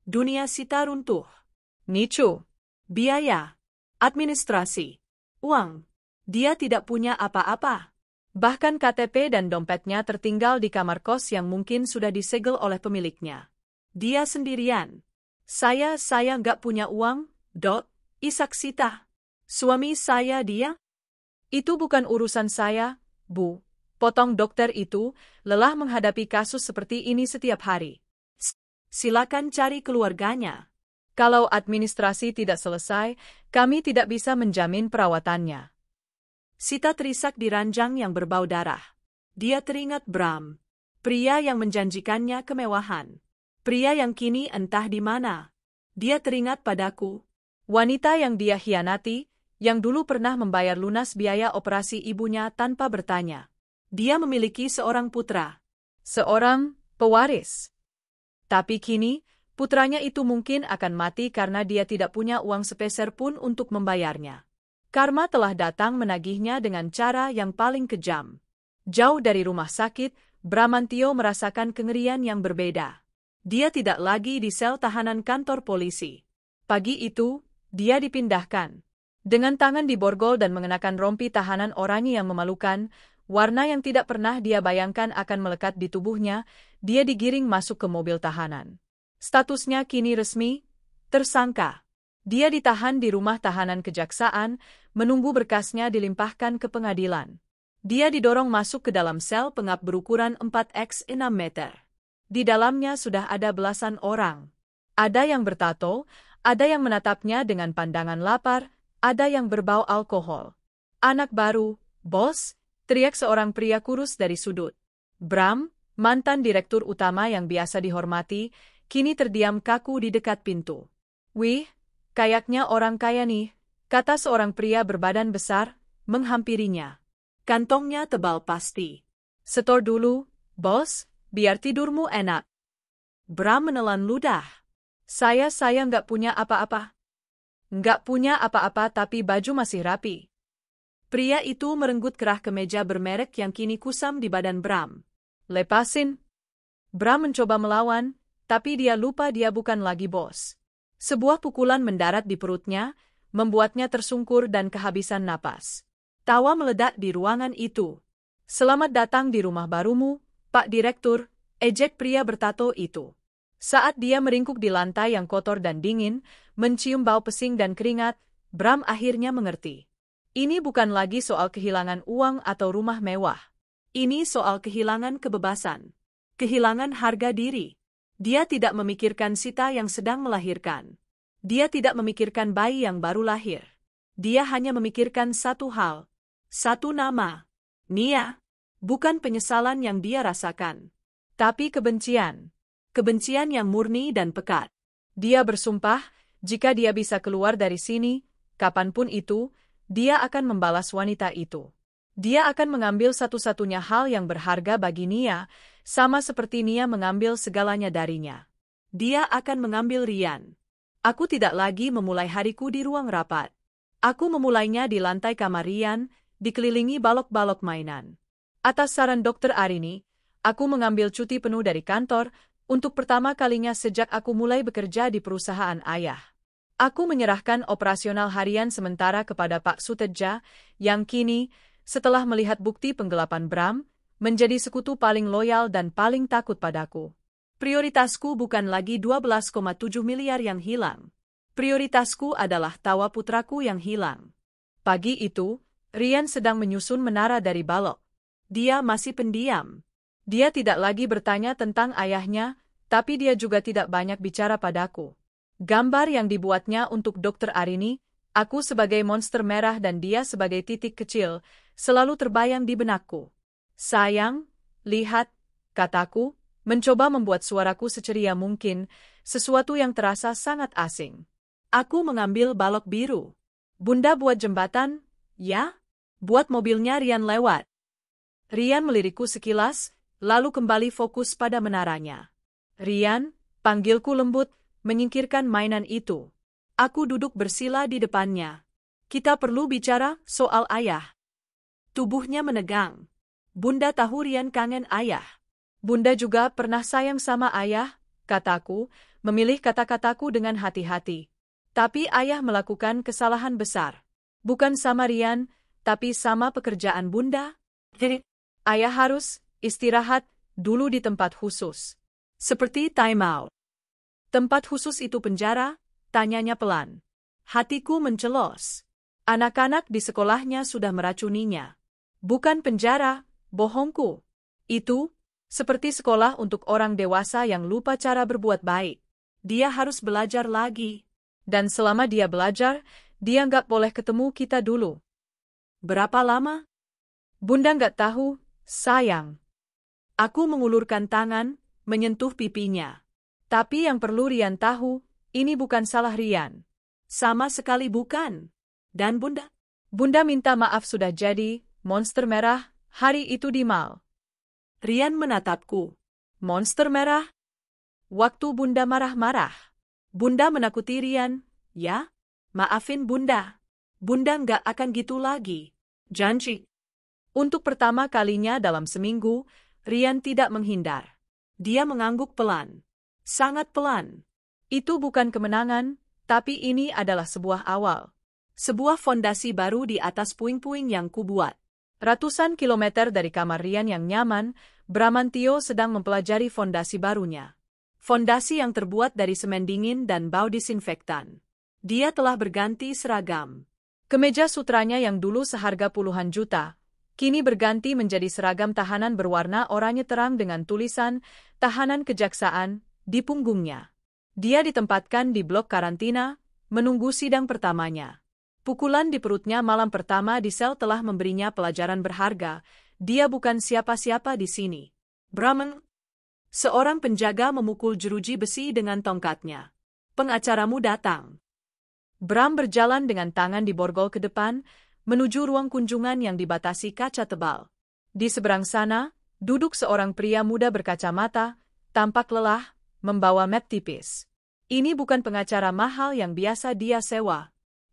Dunia Sita runtuh. NICU. Biaya. Administrasi. Uang. Dia tidak punya apa-apa. Bahkan KTP dan dompetnya tertinggal di kamar kos yang mungkin sudah disegel oleh pemiliknya. Dia sendirian. Saya nggak punya uang, Dok. Isak Sita. Suami saya dia? Itu bukan urusan saya, Bu. Potong dokter itu, lelah menghadapi kasus seperti ini setiap hari. Silakan cari keluarganya. Kalau administrasi tidak selesai, kami tidak bisa menjamin perawatannya. Sita terisak di ranjang yang berbau darah. Dia teringat Bram. Pria yang menjanjikannya kemewahan. Pria yang kini entah di mana. Dia teringat padaku. Wanita yang dia hianati, yang dulu pernah membayar lunas biaya operasi ibunya tanpa bertanya. Dia memiliki seorang putra. Seorang pewaris. Tapi kini, putranya itu mungkin akan mati karena dia tidak punya uang sepeser pun untuk membayarnya. Karma telah datang menagihnya dengan cara yang paling kejam. Jauh dari rumah sakit, Bramantio merasakan kengerian yang berbeda. Dia tidak lagi di sel tahanan kantor polisi. Pagi itu, dia dipindahkan. Dengan tangan diborgol dan mengenakan rompi tahanan oranye yang memalukan, warna yang tidak pernah dia bayangkan akan melekat di tubuhnya, dia digiring masuk ke mobil tahanan. Statusnya kini resmi, tersangka. Dia ditahan di rumah tahanan kejaksaan, menunggu berkasnya dilimpahkan ke pengadilan. Dia didorong masuk ke dalam sel pengap berukuran 4x6 meter. Di dalamnya sudah ada belasan orang. Ada yang bertato, ada yang menatapnya dengan pandangan lapar, ada yang berbau alkohol. Anak baru, bos, teriak seorang pria kurus dari sudut. Bram, mantan direktur utama yang biasa dihormati, kini terdiam kaku di dekat pintu. Wih, kayaknya orang kaya nih, kata seorang pria berbadan besar, menghampirinya. Kantongnya tebal pasti. Setor dulu, bos, biar tidurmu enak. Bram menelan ludah. Saya nggak punya apa-apa. Nggak punya apa-apa tapi baju masih rapi. Pria itu merenggut kerah kemeja bermerek yang kini kusam di badan Bram. Lepasin. Bram mencoba melawan, tapi dia lupa dia bukan lagi bos. Sebuah pukulan mendarat di perutnya, membuatnya tersungkur dan kehabisan napas. Tawa meledak di ruangan itu. Selamat datang di rumah barumu, Pak Direktur, ejek pria bertato itu. Saat dia meringkuk di lantai yang kotor dan dingin, mencium bau pesing dan keringat, Bram akhirnya mengerti. Ini bukan lagi soal kehilangan uang atau rumah mewah. Ini soal kehilangan kebebasan. Kehilangan harga diri. Dia tidak memikirkan Sita yang sedang melahirkan. Dia tidak memikirkan bayi yang baru lahir. Dia hanya memikirkan satu hal. Satu nama. Nia. Bukan penyesalan yang dia rasakan. Tapi kebencian. Kebencian yang murni dan pekat. Dia bersumpah, jika dia bisa keluar dari sini, kapanpun itu, dia akan membalas wanita itu. Dia akan mengambil satu-satunya hal yang berharga bagi Nia, sama seperti Nia mengambil segalanya darinya. Dia akan mengambil Rian. Aku tidak lagi memulai hariku di ruang rapat. Aku memulainya di lantai kamar Rian, dikelilingi balok-balok mainan. Atas saran Dr. Arini, aku mengambil cuti penuh dari kantor untuk pertama kalinya sejak aku mulai bekerja di perusahaan ayah. Aku menyerahkan operasional harian sementara kepada Pak Suteja, yang kini, setelah melihat bukti penggelapan Bram, menjadi sekutu paling loyal dan paling takut padaku. Prioritasku bukan lagi 12,7 miliar yang hilang. Prioritasku adalah tawa putraku yang hilang. Pagi itu, Rian sedang menyusun menara dari balok. Dia masih pendiam. Dia tidak lagi bertanya tentang ayahnya, tapi dia juga tidak banyak bicara padaku. Gambar yang dibuatnya untuk Dr. Arini, aku sebagai monster merah dan dia sebagai titik kecil, selalu terbayang di benakku. Sayang, lihat, kataku, mencoba membuat suaraku seceria mungkin, sesuatu yang terasa sangat asing. Aku mengambil balok biru. Bunda buat jembatan, ya? Buat mobilnya Rian lewat. Rian melirikku sekilas, lalu kembali fokus pada menaranya. Rian, panggilku lembut, menyingkirkan mainan itu. Aku duduk bersila di depannya. Kita perlu bicara soal ayah. Tubuhnya menegang. Bunda tahu Rian kangen ayah. Bunda juga pernah sayang sama ayah, kataku, memilih kata-kataku dengan hati-hati. Tapi ayah melakukan kesalahan besar. Bukan sama Rian, tapi sama pekerjaan Bunda. Jadi, ayah harus istirahat dulu di tempat khusus. Seperti time out. Tempat khusus itu penjara? Tanyanya pelan. Hatiku mencelos. Anak-anak di sekolahnya sudah meracuninya. Bukan penjara, bohongku. Itu, seperti sekolah untuk orang dewasa yang lupa cara berbuat baik. Dia harus belajar lagi. Dan selama dia belajar, dia nggak boleh ketemu kita dulu. Berapa lama? Bunda nggak tahu, sayang. Aku mengulurkan tangan, menyentuh pipinya. Tapi yang perlu Rian tahu, ini bukan salah Rian. Sama sekali bukan. Dan Bunda? Bunda minta maaf sudah jadi, monster merah, hari itu di mall. Rian menatapku. Monster merah? Waktu Bunda marah-marah. Bunda menakuti Rian, ya? Maafin Bunda. Bunda nggak akan gitu lagi. Janji. Untuk pertama kalinya dalam seminggu, Rian tidak menghindar. Dia mengangguk pelan. Sangat pelan. Itu bukan kemenangan, tapi ini adalah sebuah awal. Sebuah fondasi baru di atas puing-puing yang kubuat. Ratusan kilometer dari kamar Rian yang nyaman, Bramantio sedang mempelajari fondasi barunya. Fondasi yang terbuat dari semen dingin dan bau disinfektan. Dia telah berganti seragam. Kemeja sutranya yang dulu seharga puluhan juta, kini berganti menjadi seragam tahanan berwarna oranye terang dengan tulisan "Tahanan Kejaksaan" di punggungnya. Dia ditempatkan di blok karantina, menunggu sidang pertamanya. Pukulan di perutnya malam pertama di sel telah memberinya pelajaran berharga. Dia bukan siapa-siapa di sini. Brahman. Seorang penjaga memukul jeruji besi dengan tongkatnya. Pengacaramu datang. Bram berjalan dengan tangan diborgol ke depan, menuju ruang kunjungan yang dibatasi kaca tebal. Di seberang sana, duduk seorang pria muda berkacamata, tampak lelah, membawa map tipis. Ini bukan pengacara mahal yang biasa dia sewa.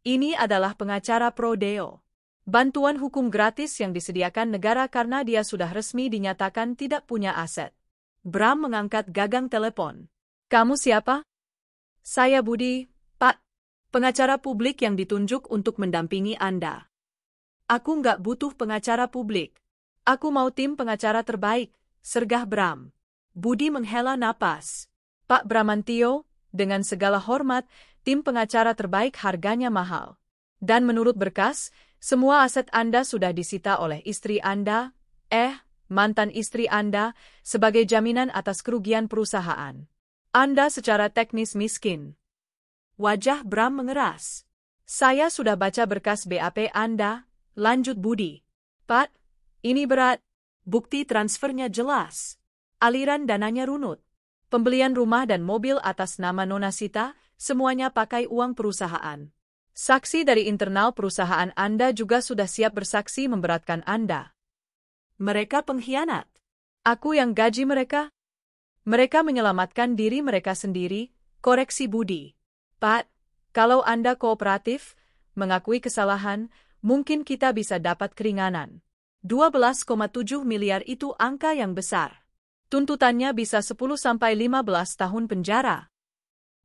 Ini adalah pengacara pro deo. Bantuan hukum gratis yang disediakan negara karena dia sudah resmi dinyatakan tidak punya aset. Bram mengangkat gagang telepon. Kamu siapa? Saya Budi, Pak. Pengacara publik yang ditunjuk untuk mendampingi Anda. Aku nggak butuh pengacara publik. Aku mau tim pengacara terbaik, sergah Bram. Budi menghela napas. Pak Bramantio, dengan segala hormat, tim pengacara terbaik harganya mahal. Dan menurut berkas, semua aset Anda sudah disita oleh istri Anda, mantan istri Anda, sebagai jaminan atas kerugian perusahaan. Anda secara teknis miskin. Wajah Bram mengeras. Saya sudah baca berkas BAP Anda, lanjut Budi. Pak, ini berat. Bukti transfernya jelas. Aliran dananya runut. Pembelian rumah dan mobil atas nama Nona Sita, semuanya pakai uang perusahaan. Saksi dari internal perusahaan Anda juga sudah siap bersaksi memberatkan Anda. Mereka pengkhianat. Aku yang gaji mereka? Mereka menyelamatkan diri mereka sendiri, koreksi Budi. Pak, kalau Anda kooperatif, mengakui kesalahan, mungkin kita bisa dapat keringanan. 12,7 miliar itu angka yang besar. Tuntutannya bisa 10-15 tahun penjara.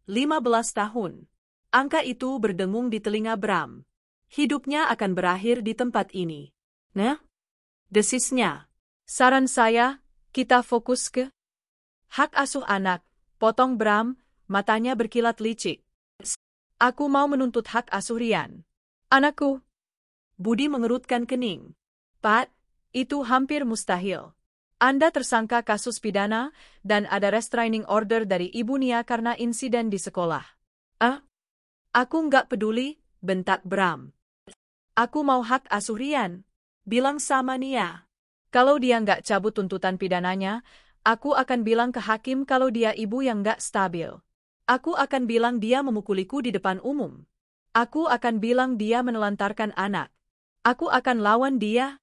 15 tahun. Angka itu berdengung di telinga Bram. Hidupnya akan berakhir di tempat ini. Nah, desisnya. Saran saya, kita fokus ke hak asuh anak, potong Bram, matanya berkilat licik. Aku mau menuntut hak asuh Rian. Anakku. Budi mengerutkan kening. Pak, itu hampir mustahil. Anda tersangka kasus pidana, dan ada restraining order dari Ibu Nia karena insiden di sekolah. Aku nggak peduli, bentak Bram. Aku mau hak asuh Rian. Bilang sama Nia. Kalau dia nggak cabut tuntutan pidananya, aku akan bilang ke hakim kalau dia ibu yang nggak stabil. Aku akan bilang dia memukuliku di depan umum. Aku akan bilang dia menelantarkan anak. Aku akan lawan dia.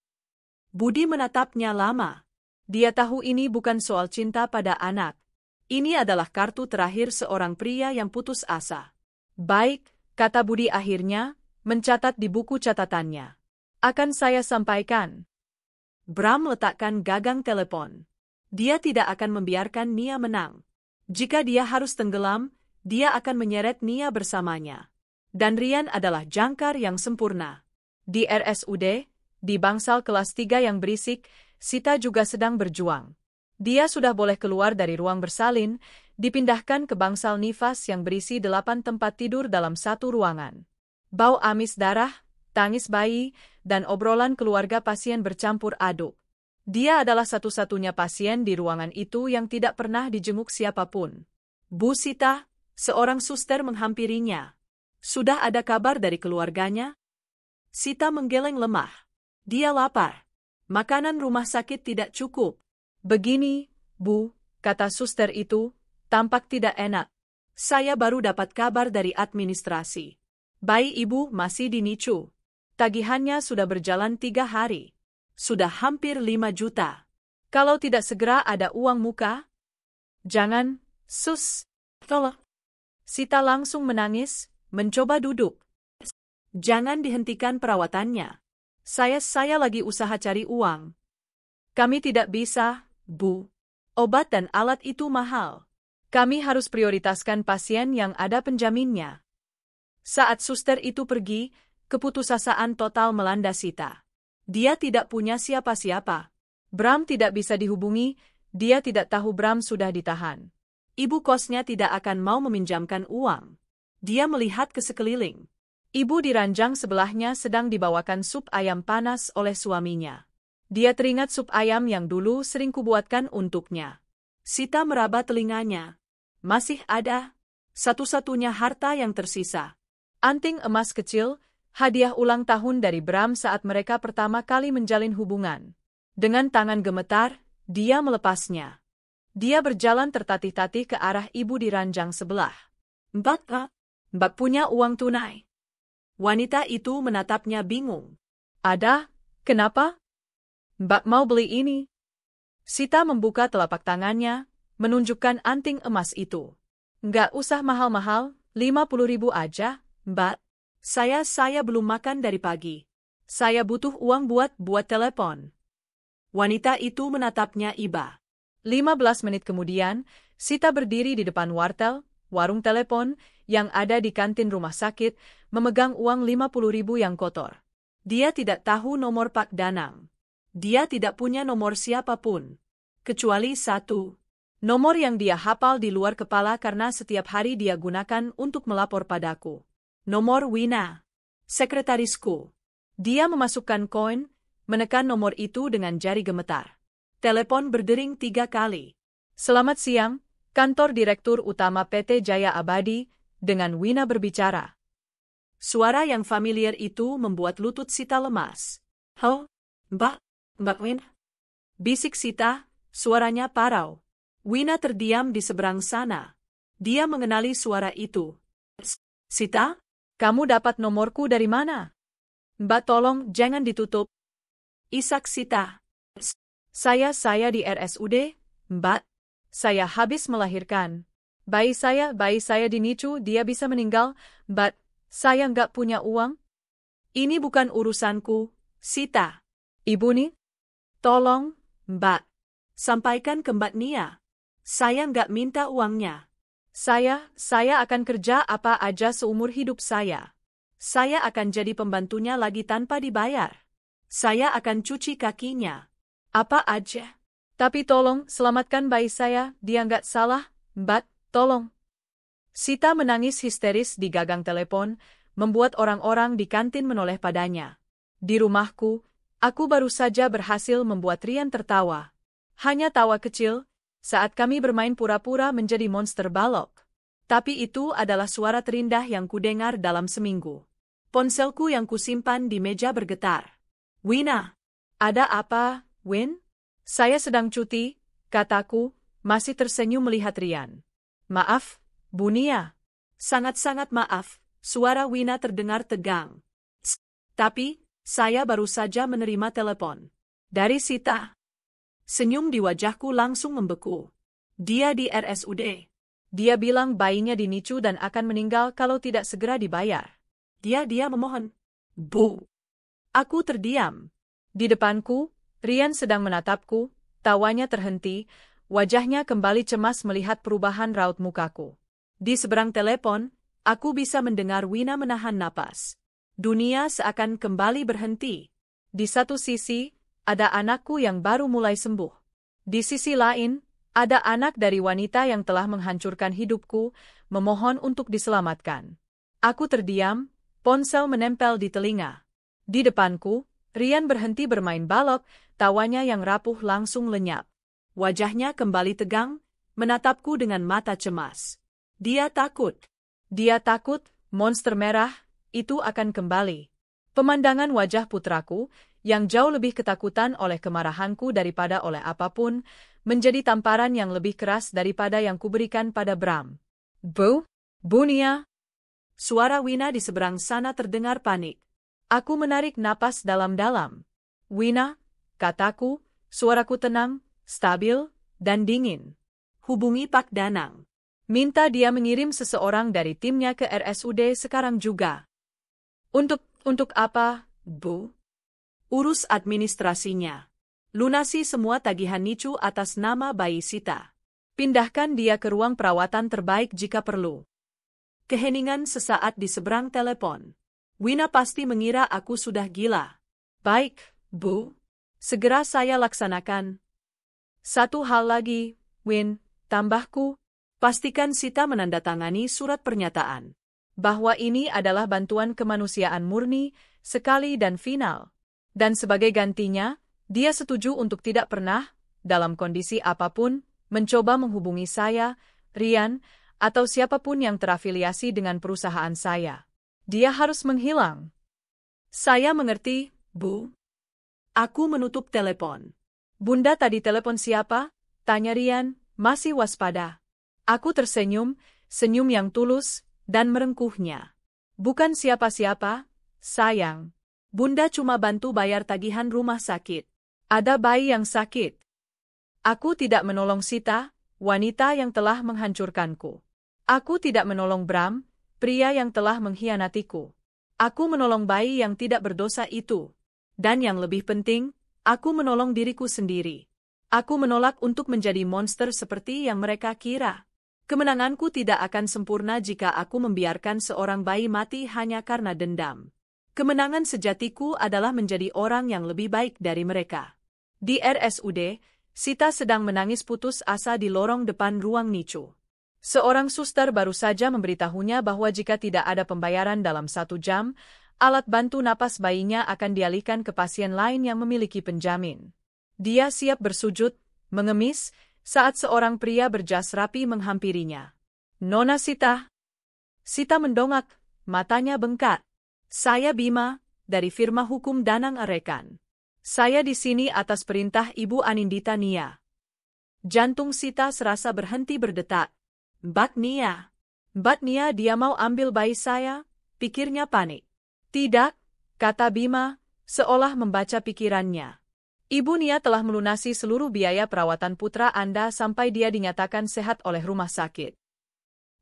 Budi menatapnya lama. Dia tahu ini bukan soal cinta pada anak. Ini adalah kartu terakhir seorang pria yang putus asa. Baik, kata Budi akhirnya, mencatat di buku catatannya. Akan saya sampaikan. Bram letakkan gagang telepon. Dia tidak akan membiarkan Nia menang. Jika dia harus tenggelam, dia akan menyeret Nia bersamanya. Dan Rian adalah jangkar yang sempurna. Di RSUD, di bangsal kelas 3 yang berisik, Sita juga sedang berjuang. Dia sudah boleh keluar dari ruang bersalin, dipindahkan ke bangsal nifas yang berisi 8 tempat tidur dalam satu ruangan. Bau amis darah, tangis bayi, dan obrolan keluarga pasien bercampur aduk. Dia adalah satu-satunya pasien di ruangan itu yang tidak pernah dijenguk siapapun. Bu Sita, seorang suster menghampirinya. Sudah ada kabar dari keluarganya? Sita menggeleng lemah. Dia lapar. Makanan rumah sakit tidak cukup. Begini, Bu, kata suster itu, tampak tidak enak. Saya baru dapat kabar dari administrasi. Bayi ibu masih di NICU. Tagihannya sudah berjalan 3 hari. Sudah hampir 5 juta. Kalau tidak segera ada uang muka? Jangan, sus. Tolong. Sita langsung menangis, mencoba duduk. Jangan dihentikan perawatannya. Saya lagi usaha cari uang. Kami tidak bisa, Bu. Obat dan alat itu mahal. Kami harus prioritaskan pasien yang ada penjaminnya. Saat suster itu pergi, keputusasaan total melanda Sita. Dia tidak punya siapa-siapa. Bram tidak bisa dihubungi, dia tidak tahu Bram sudah ditahan. Ibu kosnya tidak akan mau meminjamkan uang. Dia melihat ke sekeliling. Ibu di ranjang sebelahnya sedang dibawakan sup ayam panas oleh suaminya. Dia teringat sup ayam yang dulu sering kubuatkan untuknya. Sita meraba telinganya. Masih ada. Satu-satunya harta yang tersisa. Anting emas kecil, hadiah ulang tahun dari Bram saat mereka pertama kali menjalin hubungan. Dengan tangan gemetar, dia melepasnya. Dia berjalan tertatih-tatih ke arah ibu di ranjang sebelah. Mbak punya uang tunai. Wanita itu menatapnya bingung. Ada? Kenapa? Mbak mau beli ini. Sita membuka telapak tangannya, menunjukkan anting emas itu. Nggak usah mahal-mahal, 50.000 aja, Mbak. Saya belum makan dari pagi. Saya butuh uang buat telepon. Wanita itu menatapnya iba. 15 menit kemudian, Sita berdiri di depan warung telepon, yang ada di kantin rumah sakit, memegang uang 50.000 yang kotor. Dia tidak tahu nomor Pak Danang. Dia tidak punya nomor siapapun. Kecuali satu. Nomor yang dia hafal di luar kepala karena setiap hari dia gunakan untuk melapor padaku. Nomor Wina. Sekretarisku. Dia memasukkan koin, menekan nomor itu dengan jari gemetar. Telepon berdering 3 kali. Selamat siang, kantor Direktur Utama PT Jaya Abadi, dengan Wina berbicara. Suara yang familiar itu membuat lutut Sita lemas. "Ho, Mbak Win?" bisik Sita, suaranya parau. Wina terdiam di seberang sana. Dia mengenali suara itu. "Sita, kamu dapat nomorku dari mana?" "Mbak, tolong jangan ditutup," isak Sita. Saya di RSUD, Mbak. Saya habis melahirkan. Bayi saya dinicu, dia bisa meninggal, Mbak. Saya nggak punya uang." "Ini bukan urusanku, Sita." "Ibu nih, tolong, Mbak. Sampaikan ke Mbak Nia. Saya nggak minta uangnya. Saya akan kerja apa aja seumur hidup saya. Saya akan jadi pembantunya lagi tanpa dibayar. Saya akan cuci kakinya. Apa aja. Tapi tolong selamatkan bayi saya, dia nggak salah, Mbak, tolong." Sita menangis histeris di gagang telepon, membuat orang-orang di kantin menoleh padanya. "Di rumahku, aku baru saja berhasil membuat Rian tertawa. Hanya tawa kecil, saat kami bermain pura-pura menjadi monster balok. Tapi itu adalah suara terindah yang kudengar dalam seminggu." Ponselku yang kusimpan di meja bergetar. "Wina, ada apa, Win?" "Saya sedang cuti," kataku, masih tersenyum melihat Rian. "Maaf, Bu Nia." "Sangat-sangat maaf," suara Wina terdengar tegang. "Tapi, saya baru saja menerima telepon dari Sita." Senyum di wajahku langsung membeku. "Dia di RSUD. Dia bilang bayinya dinicu dan akan meninggal kalau tidak segera dibayar. Dia memohon." "Bu." Aku terdiam. Di depanku, Rian sedang menatapku, tawanya terhenti, wajahnya kembali cemas melihat perubahan raut mukaku. Di seberang telepon, aku bisa mendengar Wina menahan napas. Dunia seakan kembali berhenti. Di satu sisi, ada anakku yang baru mulai sembuh. Di sisi lain, ada anak dari wanita yang telah menghancurkan hidupku, memohon untuk diselamatkan. Aku terdiam, ponsel menempel di telinga. Di depanku, Rian berhenti bermain balok, tawanya yang rapuh langsung lenyap. Wajahnya kembali tegang, menatapku dengan mata cemas. Dia takut. Dia takut, monster merah, itu akan kembali. Pemandangan wajah putraku, yang jauh lebih ketakutan oleh kemarahanku daripada oleh apapun, menjadi tamparan yang lebih keras daripada yang kuberikan pada Bram. Bu Nia." Suara Wina di seberang sana terdengar panik. Aku menarik napas dalam-dalam. "Wina," kataku, suaraku tenang, stabil, dan dingin. "Hubungi Pak Danang. Minta dia mengirim seseorang dari timnya ke RSUD sekarang juga." Untuk apa, Bu?" "Urus administrasinya. Lunasi semua tagihan nicu atas nama bayi Sita. Pindahkan dia ke ruang perawatan terbaik jika perlu." Keheningan sesaat di seberang telepon. Wina pasti mengira aku sudah gila. "Baik, Bu. Segera saya laksanakan." "Satu hal lagi, Win, tambahku. Pastikan Sita menandatangani surat pernyataan bahwa ini adalah bantuan kemanusiaan murni, sekali dan final. Dan sebagai gantinya, dia setuju untuk tidak pernah, dalam kondisi apapun, mencoba menghubungi saya, Rian, atau siapapun yang terafiliasi dengan perusahaan saya. Dia harus menghilang." "Saya mengerti, Bu." Aku menutup telepon. "Bunda tadi telepon siapa?" tanya Rian, masih waspada. Aku tersenyum, senyum yang tulus, dan merengkuhnya. "Bukan siapa-siapa, sayang. Bunda cuma bantu bayar tagihan rumah sakit. Ada bayi yang sakit." Aku tidak menolong Sita, wanita yang telah menghancurkanku. Aku tidak menolong Bram, pria yang telah mengkhianatiku. Aku menolong bayi yang tidak berdosa itu. Dan yang lebih penting, aku menolong diriku sendiri. Aku menolak untuk menjadi monster seperti yang mereka kira. Kemenanganku tidak akan sempurna jika aku membiarkan seorang bayi mati hanya karena dendam. Kemenangan sejatiku adalah menjadi orang yang lebih baik dari mereka. Di RSUD, Sita sedang menangis putus asa di lorong depan ruang nicu. Seorang suster baru saja memberitahunya bahwa jika tidak ada pembayaran dalam 1 jam, alat bantu napas bayinya akan dialihkan ke pasien lain yang memiliki penjamin. Dia siap bersujud, mengemis, saat seorang pria berjas rapi menghampirinya. "Nona Sita." Sita mendongak, matanya bengkak. Saya Bima, dari firma hukum Danang Arekan. Saya di sini atas perintah Ibu Anindita Nia. Jantung Sita serasa berhenti berdetak. Mbak Nia. Mbak Nia, dia mau ambil bayi saya? Pikirnya panik. Tidak, kata Bima, seolah membaca pikirannya. Ibu Nia telah melunasi seluruh biaya perawatan putra Anda sampai dia dinyatakan sehat oleh rumah sakit.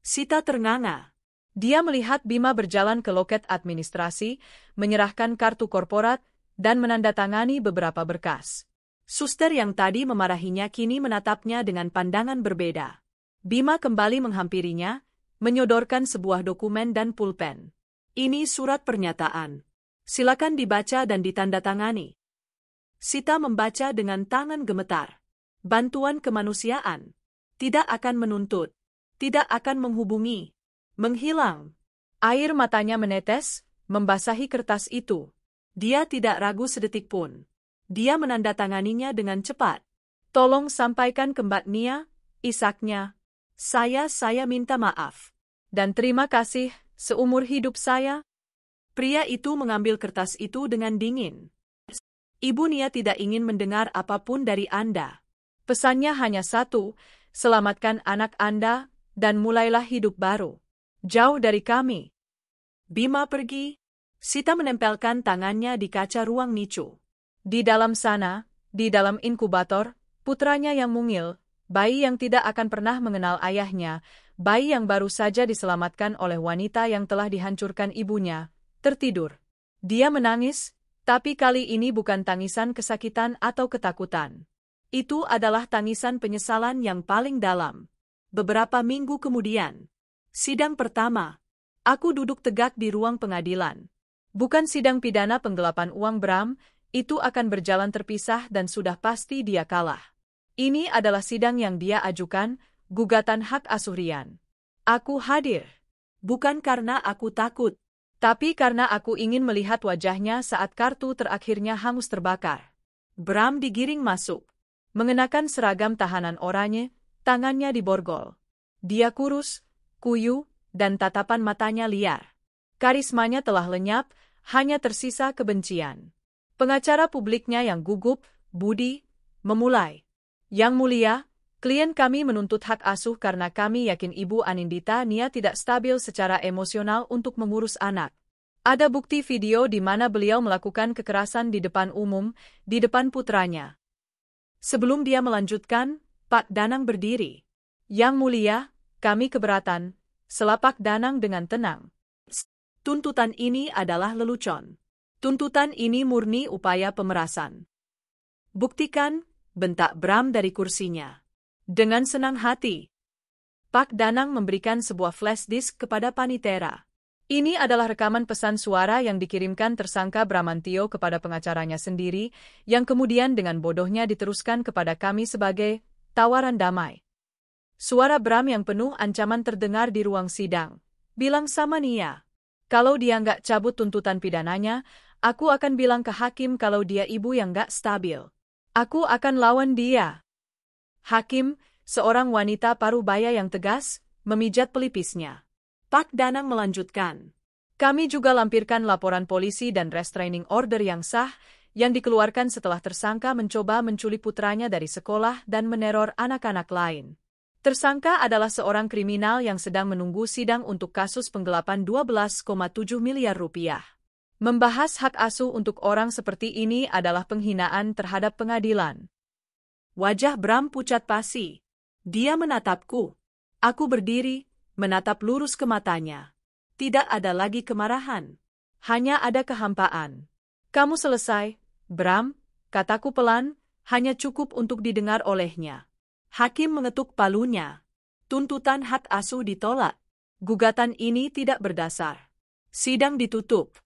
Sita ternganga. Dia melihat Bima berjalan ke loket administrasi, menyerahkan kartu korporat, dan menandatangani beberapa berkas. Suster yang tadi memarahinya kini menatapnya dengan pandangan berbeda. Bima kembali menghampirinya, menyodorkan sebuah dokumen dan pulpen. Ini surat pernyataan. Silakan dibaca dan ditandatangani. Sita membaca dengan tangan gemetar. Bantuan kemanusiaan. Tidak akan menuntut. Tidak akan menghubungi. Menghilang. Air matanya menetes, membasahi kertas itu. Dia tidak ragu sedetik pun. Dia menandatanganinya dengan cepat. Tolong sampaikan ke Mbak Nia, isaknya. Saya minta maaf. Dan terima kasih, seumur hidup saya. Pria itu mengambil kertas itu dengan dingin. Ibu Nia tidak ingin mendengar apapun dari Anda. Pesannya hanya satu, selamatkan anak Anda, dan mulailah hidup baru. Jauh dari kami. Bima pergi. Sita menempelkan tangannya di kaca ruang Nicu. Di dalam sana, di dalam inkubator, putranya yang mungil, bayi yang tidak akan pernah mengenal ayahnya, bayi yang baru saja diselamatkan oleh wanita yang telah dihancurkan ibunya, tertidur. Dia menangis, tapi kali ini bukan tangisan kesakitan atau ketakutan. Itu adalah tangisan penyesalan yang paling dalam. Beberapa minggu kemudian. Sidang pertama. Aku duduk tegak di ruang pengadilan. Bukan sidang pidana penggelapan uang Bram, itu akan berjalan terpisah dan sudah pasti dia kalah. Ini adalah sidang yang dia ajukan, gugatan hak asuh Rian. Aku hadir. Bukan karena aku takut. Tapi karena aku ingin melihat wajahnya saat kartu terakhirnya hangus terbakar. Bram digiring masuk. Mengenakan seragam tahanan oranye, tangannya diborgol. Dia kurus, kuyu, dan tatapan matanya liar. Karismanya telah lenyap, hanya tersisa kebencian. Pengacara publiknya yang gugup, Budi, memulai. Yang mulia, klien kami menuntut hak asuh karena kami yakin Ibu Anindita Nia tidak stabil secara emosional untuk mengurus anak. Ada bukti video di mana beliau melakukan kekerasan di depan umum, di depan putranya. Sebelum dia melanjutkan, Pak Danang berdiri. Yang mulia, kami keberatan, selapak Danang dengan tenang. Tuntutan ini adalah lelucon. Tuntutan ini murni upaya pemerasan. Buktikan, bentak Bram dari kursinya. Dengan senang hati, Pak Danang memberikan sebuah flash disk kepada Panitera. Ini adalah rekaman pesan suara yang dikirimkan tersangka Bramantio kepada pengacaranya sendiri, yang kemudian dengan bodohnya diteruskan kepada kami sebagai tawaran damai. Suara Bram yang penuh ancaman terdengar di ruang sidang. Bilang sama Nia. Kalau dia nggak cabut tuntutan pidananya, aku akan bilang ke hakim kalau dia ibu yang nggak stabil. Aku akan lawan dia. Hakim, seorang wanita parubaya yang tegas, memijat pelipisnya. Pak Danang melanjutkan. Kami juga lampirkan laporan polisi dan restraining order yang sah, yang dikeluarkan setelah tersangka mencoba menculik putranya dari sekolah dan meneror anak-anak lain. Tersangka adalah seorang kriminal yang sedang menunggu sidang untuk kasus penggelapan 12,7 miliar rupiah. Membahas hak asuh untuk orang seperti ini adalah penghinaan terhadap pengadilan. Wajah Bram pucat pasi. Dia menatapku. Aku berdiri, menatap lurus ke matanya. Tidak ada lagi kemarahan. Hanya ada kehampaan. Kamu selesai, Bram, kataku pelan, hanya cukup untuk didengar olehnya. Hakim mengetuk palunya. Tuntutan hak asuh ditolak. Gugatan ini tidak berdasar. Sidang ditutup.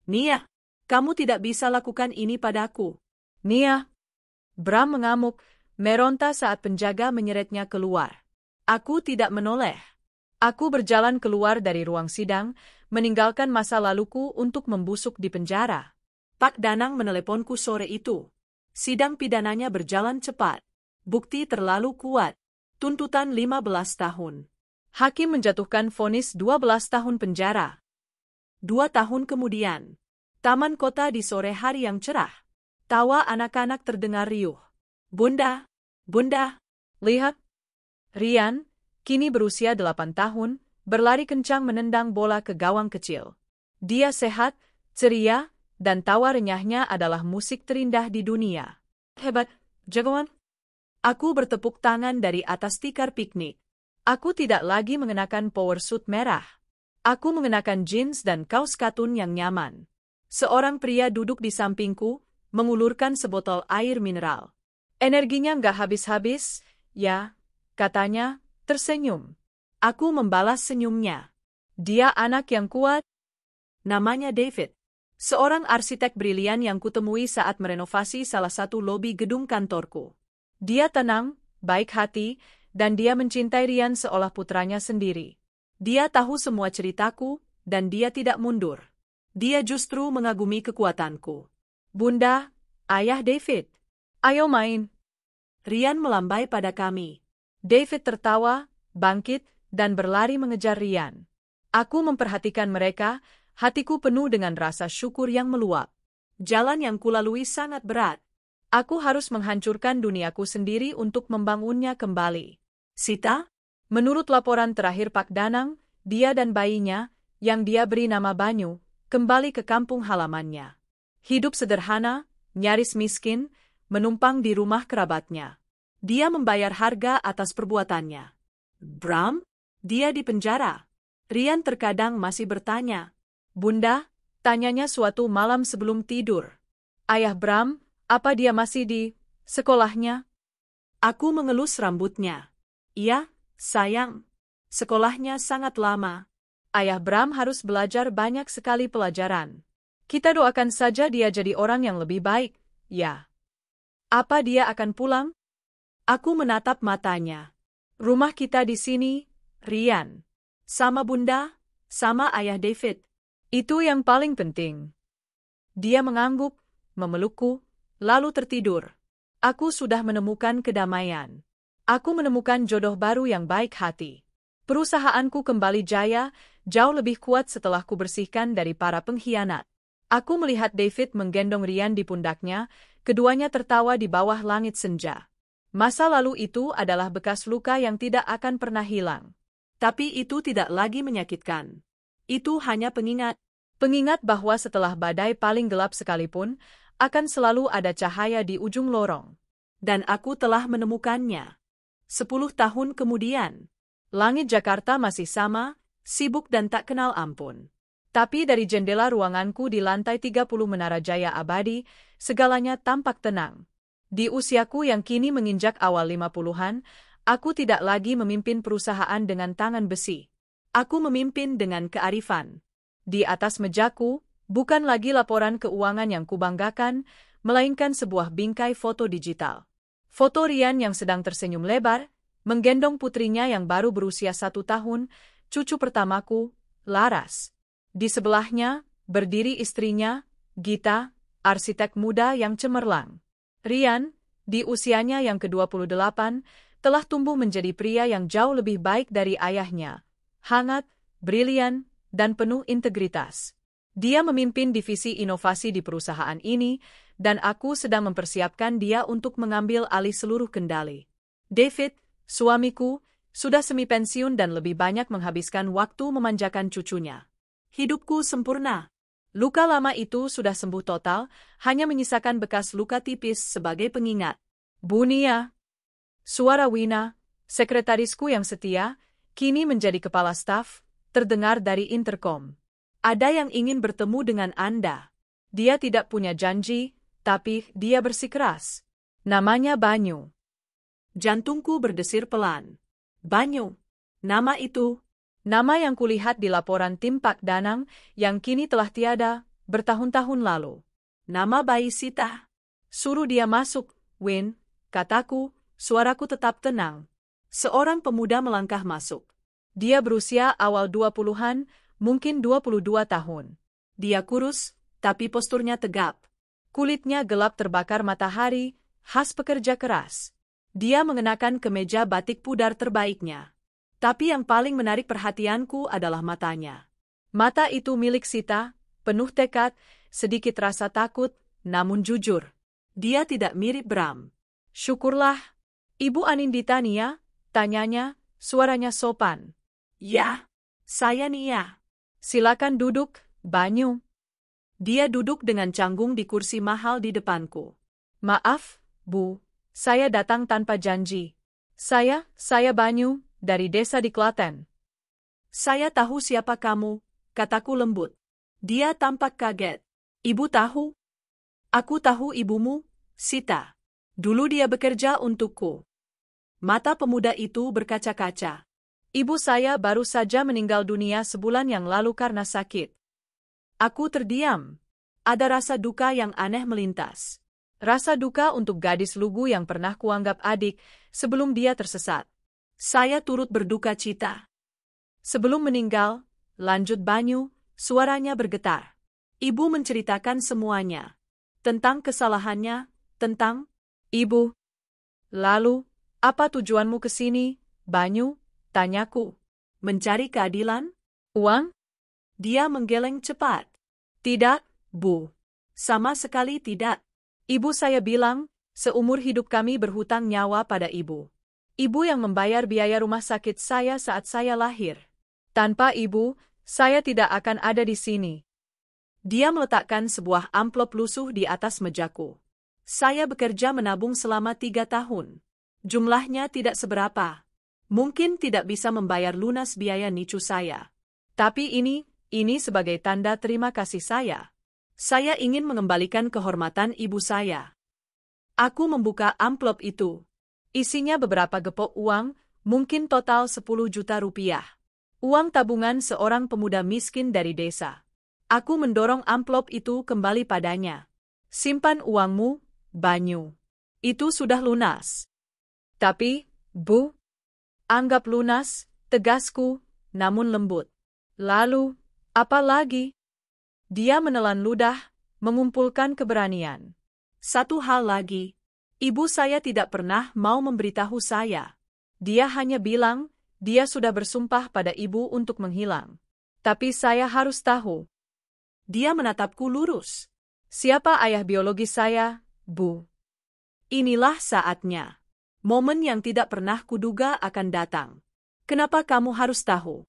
Nia, kamu tidak bisa lakukan ini padaku. Nia. Bram mengamuk, meronta saat penjaga menyeretnya keluar. Aku tidak menoleh. Aku berjalan keluar dari ruang sidang, meninggalkan masa laluku untuk membusuk di penjara. Pak Danang meneleponku sore itu. Sidang pidananya berjalan cepat. Bukti terlalu kuat. Tuntutan 15 tahun. Hakim menjatuhkan vonis 12 tahun penjara. 2 tahun kemudian. Taman kota di sore hari yang cerah. Tawa anak-anak terdengar riuh. Bunda, Bunda, lihat. Rian, kini berusia 8 tahun, berlari kencang menendang bola ke gawang kecil. Dia sehat, ceria, dan tawa renyahnya adalah musik terindah di dunia. Hebat, jagoan. Aku bertepuk tangan dari atas tikar piknik. Aku tidak lagi mengenakan power suit merah. Aku mengenakan jeans dan kaos katun yang nyaman. Seorang pria duduk di sampingku, mengulurkan sebotol air mineral. Energinya nggak habis-habis, ya, katanya, tersenyum. Aku membalas senyumnya. Dia anak yang kuat. Namanya David. Seorang arsitek brilian yang kutemui saat merenovasi salah satu lobi gedung kantorku. Dia tenang, baik hati, dan dia mencintai Rian seolah putranya sendiri. Dia tahu semua ceritaku, dan dia tidak mundur. Dia justru mengagumi kekuatanku. Bunda, ayah David. Ayo main. Rian melambai pada kami. David tertawa, bangkit, dan berlari mengejar Rian. Aku memperhatikan mereka, hatiku penuh dengan rasa syukur yang meluap. Jalan yang kulalui sangat berat. Aku harus menghancurkan duniaku sendiri untuk membangunnya kembali. Sita? Menurut laporan terakhir Pak Danang, dia dan bayinya, yang dia beri nama Banyu, kembali ke kampung halamannya. Hidup sederhana, nyaris miskin, menumpang di rumah kerabatnya. Dia membayar harga atas perbuatannya. Bram? Dia di penjara. Rian terkadang masih bertanya. Bunda, tanyanya suatu malam sebelum tidur. Ayah Bram, apa dia masih di sekolahnya? Aku mengelus rambutnya. Iya, sayang. Sekolahnya sangat lama. Ayah Bram harus belajar banyak sekali pelajaran. Kita doakan saja dia jadi orang yang lebih baik, ya. Apa dia akan pulang? Aku menatap matanya. Rumah kita di sini, Rian. Sama Bunda, sama Ayah David. Itu yang paling penting. Dia mengangguk, memelukku, lalu tertidur. Aku sudah menemukan kedamaian. Aku menemukan jodoh baru yang baik hati. Perusahaanku kembali jaya, jauh lebih kuat setelah kubersihkan dari para pengkhianat. Aku melihat David menggendong Rian di pundaknya, keduanya tertawa di bawah langit senja. Masa lalu itu adalah bekas luka yang tidak akan pernah hilang. Tapi itu tidak lagi menyakitkan. Itu hanya pengingat. Pengingat bahwa setelah badai paling gelap sekalipun, akan selalu ada cahaya di ujung lorong. Dan aku telah menemukannya. 10 tahun kemudian, langit Jakarta masih sama, sibuk dan tak kenal ampun. Tapi dari jendela ruanganku di lantai 30 Menara Jaya Abadi, segalanya tampak tenang. Di usiaku yang kini menginjak awal 50-an, aku tidak lagi memimpin perusahaan dengan tangan besi. Aku memimpin dengan kearifan. Di atas mejaku, bukan lagi laporan keuangan yang kubanggakan, melainkan sebuah bingkai foto digital. Foto Rian yang sedang tersenyum lebar, menggendong putrinya yang baru berusia 1 tahun, cucu pertamaku, Laras. Di sebelahnya, berdiri istrinya, Gita, arsitek muda yang cemerlang. Rian, di usianya yang ke-28, telah tumbuh menjadi pria yang jauh lebih baik dari ayahnya. Hangat, brilian, dan penuh integritas. Dia memimpin divisi inovasi di perusahaan ini, dan aku sedang mempersiapkan dia untuk mengambil alih seluruh kendali. David, suamiku, sudah semi pensiun dan lebih banyak menghabiskan waktu memanjakan cucunya. Hidupku sempurna. Luka lama itu sudah sembuh total, hanya menyisakan bekas luka tipis sebagai pengingat. Bunia. Suara Wina, sekretarisku yang setia, kini menjadi kepala staf, terdengar dari interkom. Ada yang ingin bertemu dengan Anda. Dia tidak punya janji, tapi dia bersikeras. Namanya Banyu. Jantungku berdesir pelan. Banyu. Nama itu. Nama yang kulihat di laporan tim Pak Danang yang kini telah tiada, bertahun-tahun lalu. Nama bayi Sita. Suruh dia masuk, Win, kataku, suaraku tetap tenang. Seorang pemuda melangkah masuk. Dia berusia awal 20-an, mungkin 22 tahun. Dia kurus, tapi posturnya tegap. Kulitnya gelap terbakar matahari, khas pekerja keras. Dia mengenakan kemeja batik pudar terbaiknya. Tapi yang paling menarik perhatianku adalah matanya. Mata itu milik Sita, penuh tekad, sedikit rasa takut, namun jujur. Dia tidak mirip Bram. Syukurlah. Ibu Anindita Nia, tanyanya, suaranya sopan. Ya, saya Nia. Silakan duduk, Banyu. Dia duduk dengan canggung di kursi mahal di depanku. Maaf, Bu, saya datang tanpa janji. Saya Banyu, dari desa di Klaten. Saya tahu siapa kamu, kataku lembut. Dia tampak kaget. Ibu tahu? Aku tahu ibumu, Sita. Dulu dia bekerja untukku. Mata pemuda itu berkaca-kaca. Ibu saya baru saja meninggal dunia sebulan yang lalu karena sakit. Aku terdiam. Ada rasa duka yang aneh melintas. Rasa duka untuk gadis lugu yang pernah kuanggap adik sebelum dia tersesat. Saya turut berduka cita. Sebelum meninggal, lanjut Banyu, suaranya bergetar. Ibu menceritakan semuanya. Tentang kesalahannya, tentang Ibu. Lalu, apa tujuanmu ke sini, Banyu? Tanyaku. Mencari keadilan? Uang? Dia menggeleng cepat. Tidak, Bu. Sama sekali tidak. Ibu saya bilang, seumur hidup kami berhutang nyawa pada ibu. Ibu yang membayar biaya rumah sakit saya saat saya lahir. Tanpa ibu, saya tidak akan ada di sini. Dia meletakkan sebuah amplop lusuh di atas mejaku. Saya bekerja menabung selama 3 tahun. Jumlahnya tidak seberapa. Mungkin tidak bisa membayar lunas biaya nicu saya. Tapi ini sebagai tanda terima kasih saya. Saya ingin mengembalikan kehormatan ibu saya. Aku membuka amplop itu. Isinya beberapa gepok uang, mungkin total 10 juta rupiah. Uang tabungan seorang pemuda miskin dari desa. Aku mendorong amplop itu kembali padanya. Simpan uangmu, Banyu. Itu sudah lunas. Tapi, Bu, anggap lunas, tegasku, namun lembut. Lalu, apa lagi? Dia menelan ludah, mengumpulkan keberanian. Satu hal lagi, ibu saya tidak pernah mau memberitahu saya. Dia hanya bilang, dia sudah bersumpah pada ibu untuk menghilang. Tapi saya harus tahu. Dia menatapku lurus. Siapa ayah biologis saya, Bu? Inilah saatnya. Momen yang tidak pernah kuduga akan datang. Kenapa kamu harus tahu?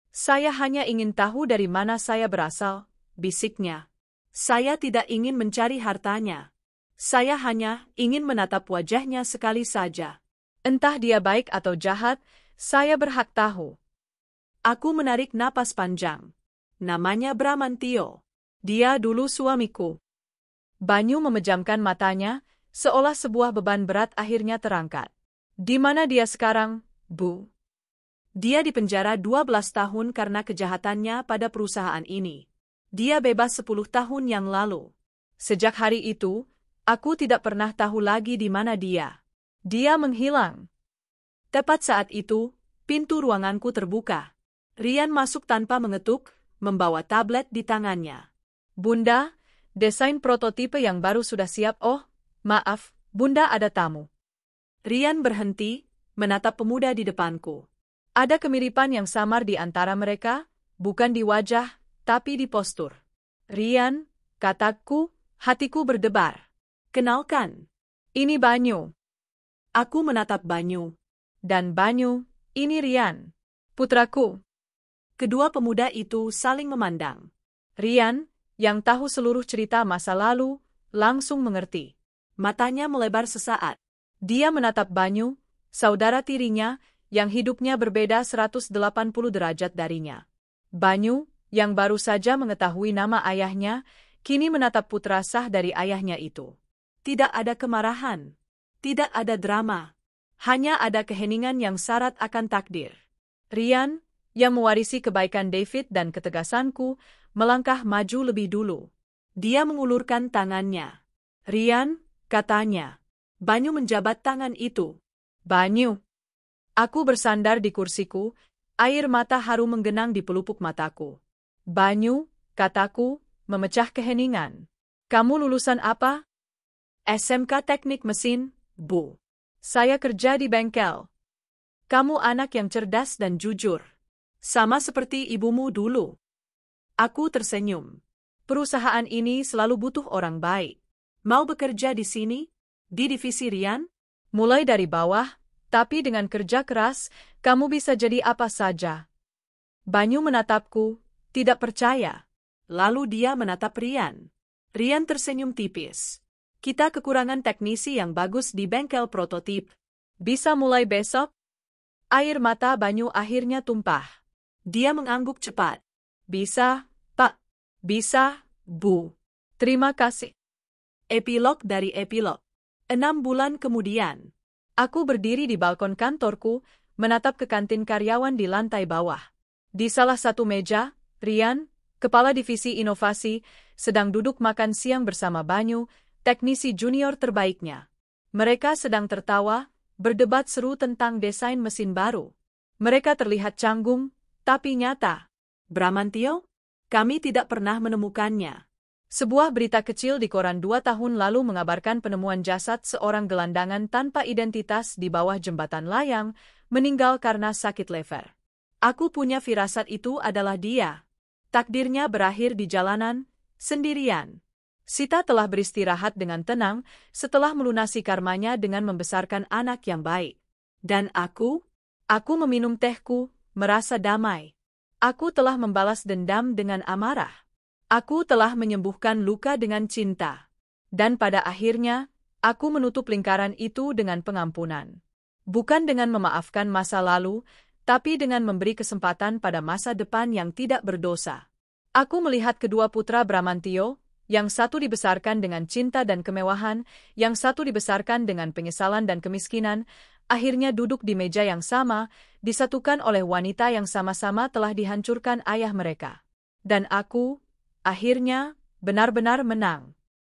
Saya hanya ingin tahu dari mana saya berasal, bisiknya. Saya tidak ingin mencari hartanya. Saya hanya ingin menatap wajahnya sekali saja. Entah dia baik atau jahat, saya berhak tahu. Aku menarik napas panjang. Namanya Bramantio. Dia dulu suamiku. Banyu memejamkan matanya, seolah sebuah beban berat akhirnya terangkat. Di mana dia sekarang, Bu? Dia dipenjara 12 tahun karena kejahatannya pada perusahaan ini. Dia bebas 10 tahun yang lalu. Sejak hari itu, aku tidak pernah tahu lagi di mana dia. Dia menghilang. Tepat saat itu, pintu ruanganku terbuka. Rian masuk tanpa mengetuk, membawa tablet di tangannya. Bunda, desain prototipe yang baru sudah siap. Oh, maaf, Bunda ada tamu. Rian berhenti, menatap pemuda di depanku. Ada kemiripan yang samar di antara mereka, bukan di wajah, tapi di postur. Rian, kataku, hatiku berdebar. Kenalkan, ini Banyu. Aku menatap Banyu. Dan Banyu, ini Rian, putraku. Kedua pemuda itu saling memandang. Rian, yang tahu seluruh cerita masa lalu, langsung mengerti. Matanya melebar sesaat. Dia menatap Banyu, saudara tirinya, yang hidupnya berbeda 180 derajat darinya. Banyu, yang baru saja mengetahui nama ayahnya, kini menatap putra sah dari ayahnya itu. Tidak ada kemarahan. Tidak ada drama. Hanya ada keheningan yang syarat akan takdir. Rian, yang mewarisi kebaikan David dan ketegasanku, melangkah maju lebih dulu. Dia mengulurkan tangannya. Rian, katanya. Banyu menjabat tangan itu. Banyu. Aku bersandar di kursiku, air mata haru menggenang di pelupuk mataku. Banyu, kataku, memecah keheningan. Kamu lulusan apa? SMK Teknik Mesin, Bu. Saya kerja di bengkel. Kamu anak yang cerdas dan jujur. Sama seperti ibumu dulu. Aku tersenyum. Perusahaan ini selalu butuh orang baik. Mau bekerja di sini? Di divisi Rian? Mulai dari bawah, tapi dengan kerja keras, kamu bisa jadi apa saja. Banyu menatapku, tidak percaya. Lalu dia menatap Rian. Rian tersenyum tipis. Kita kekurangan teknisi yang bagus di bengkel prototip. Bisa mulai besok? Air mata Banyu akhirnya tumpah. Dia mengangguk cepat. Bisa, Pak. Bisa, Bu. Terima kasih. Epilog dari epilog. 6 bulan kemudian. Aku berdiri di balkon kantorku, menatap ke kantin karyawan di lantai bawah. Di salah satu meja, Rian, kepala divisi inovasi, sedang duduk makan siang bersama Banyu, teknisi junior terbaiknya. Mereka sedang tertawa, berdebat seru tentang desain mesin baru. Mereka terlihat canggung, tapi nyata. Bramantio? Kami tidak pernah menemukannya. Sebuah berita kecil di koran 2 tahun lalu mengabarkan penemuan jasad seorang gelandangan tanpa identitas di bawah jembatan layang, meninggal karena sakit lever. Aku punya firasat itu adalah dia. Takdirnya berakhir di jalanan, sendirian. Sita telah beristirahat dengan tenang setelah melunasi karmanya dengan membesarkan anak yang baik. Dan aku meminum tehku, merasa damai. Aku telah membalas dendam dengan amarah. Aku telah menyembuhkan luka dengan cinta. Dan pada akhirnya, aku menutup lingkaran itu dengan pengampunan. Bukan dengan memaafkan masa lalu, tapi dengan memberi kesempatan pada masa depan yang tidak berdosa. Aku melihat kedua putra Bramantio, yang satu dibesarkan dengan cinta dan kemewahan, yang satu dibesarkan dengan penyesalan dan kemiskinan, akhirnya duduk di meja yang sama, disatukan oleh wanita yang sama-sama telah dihancurkan ayah mereka. Dan aku, akhirnya, benar-benar menang.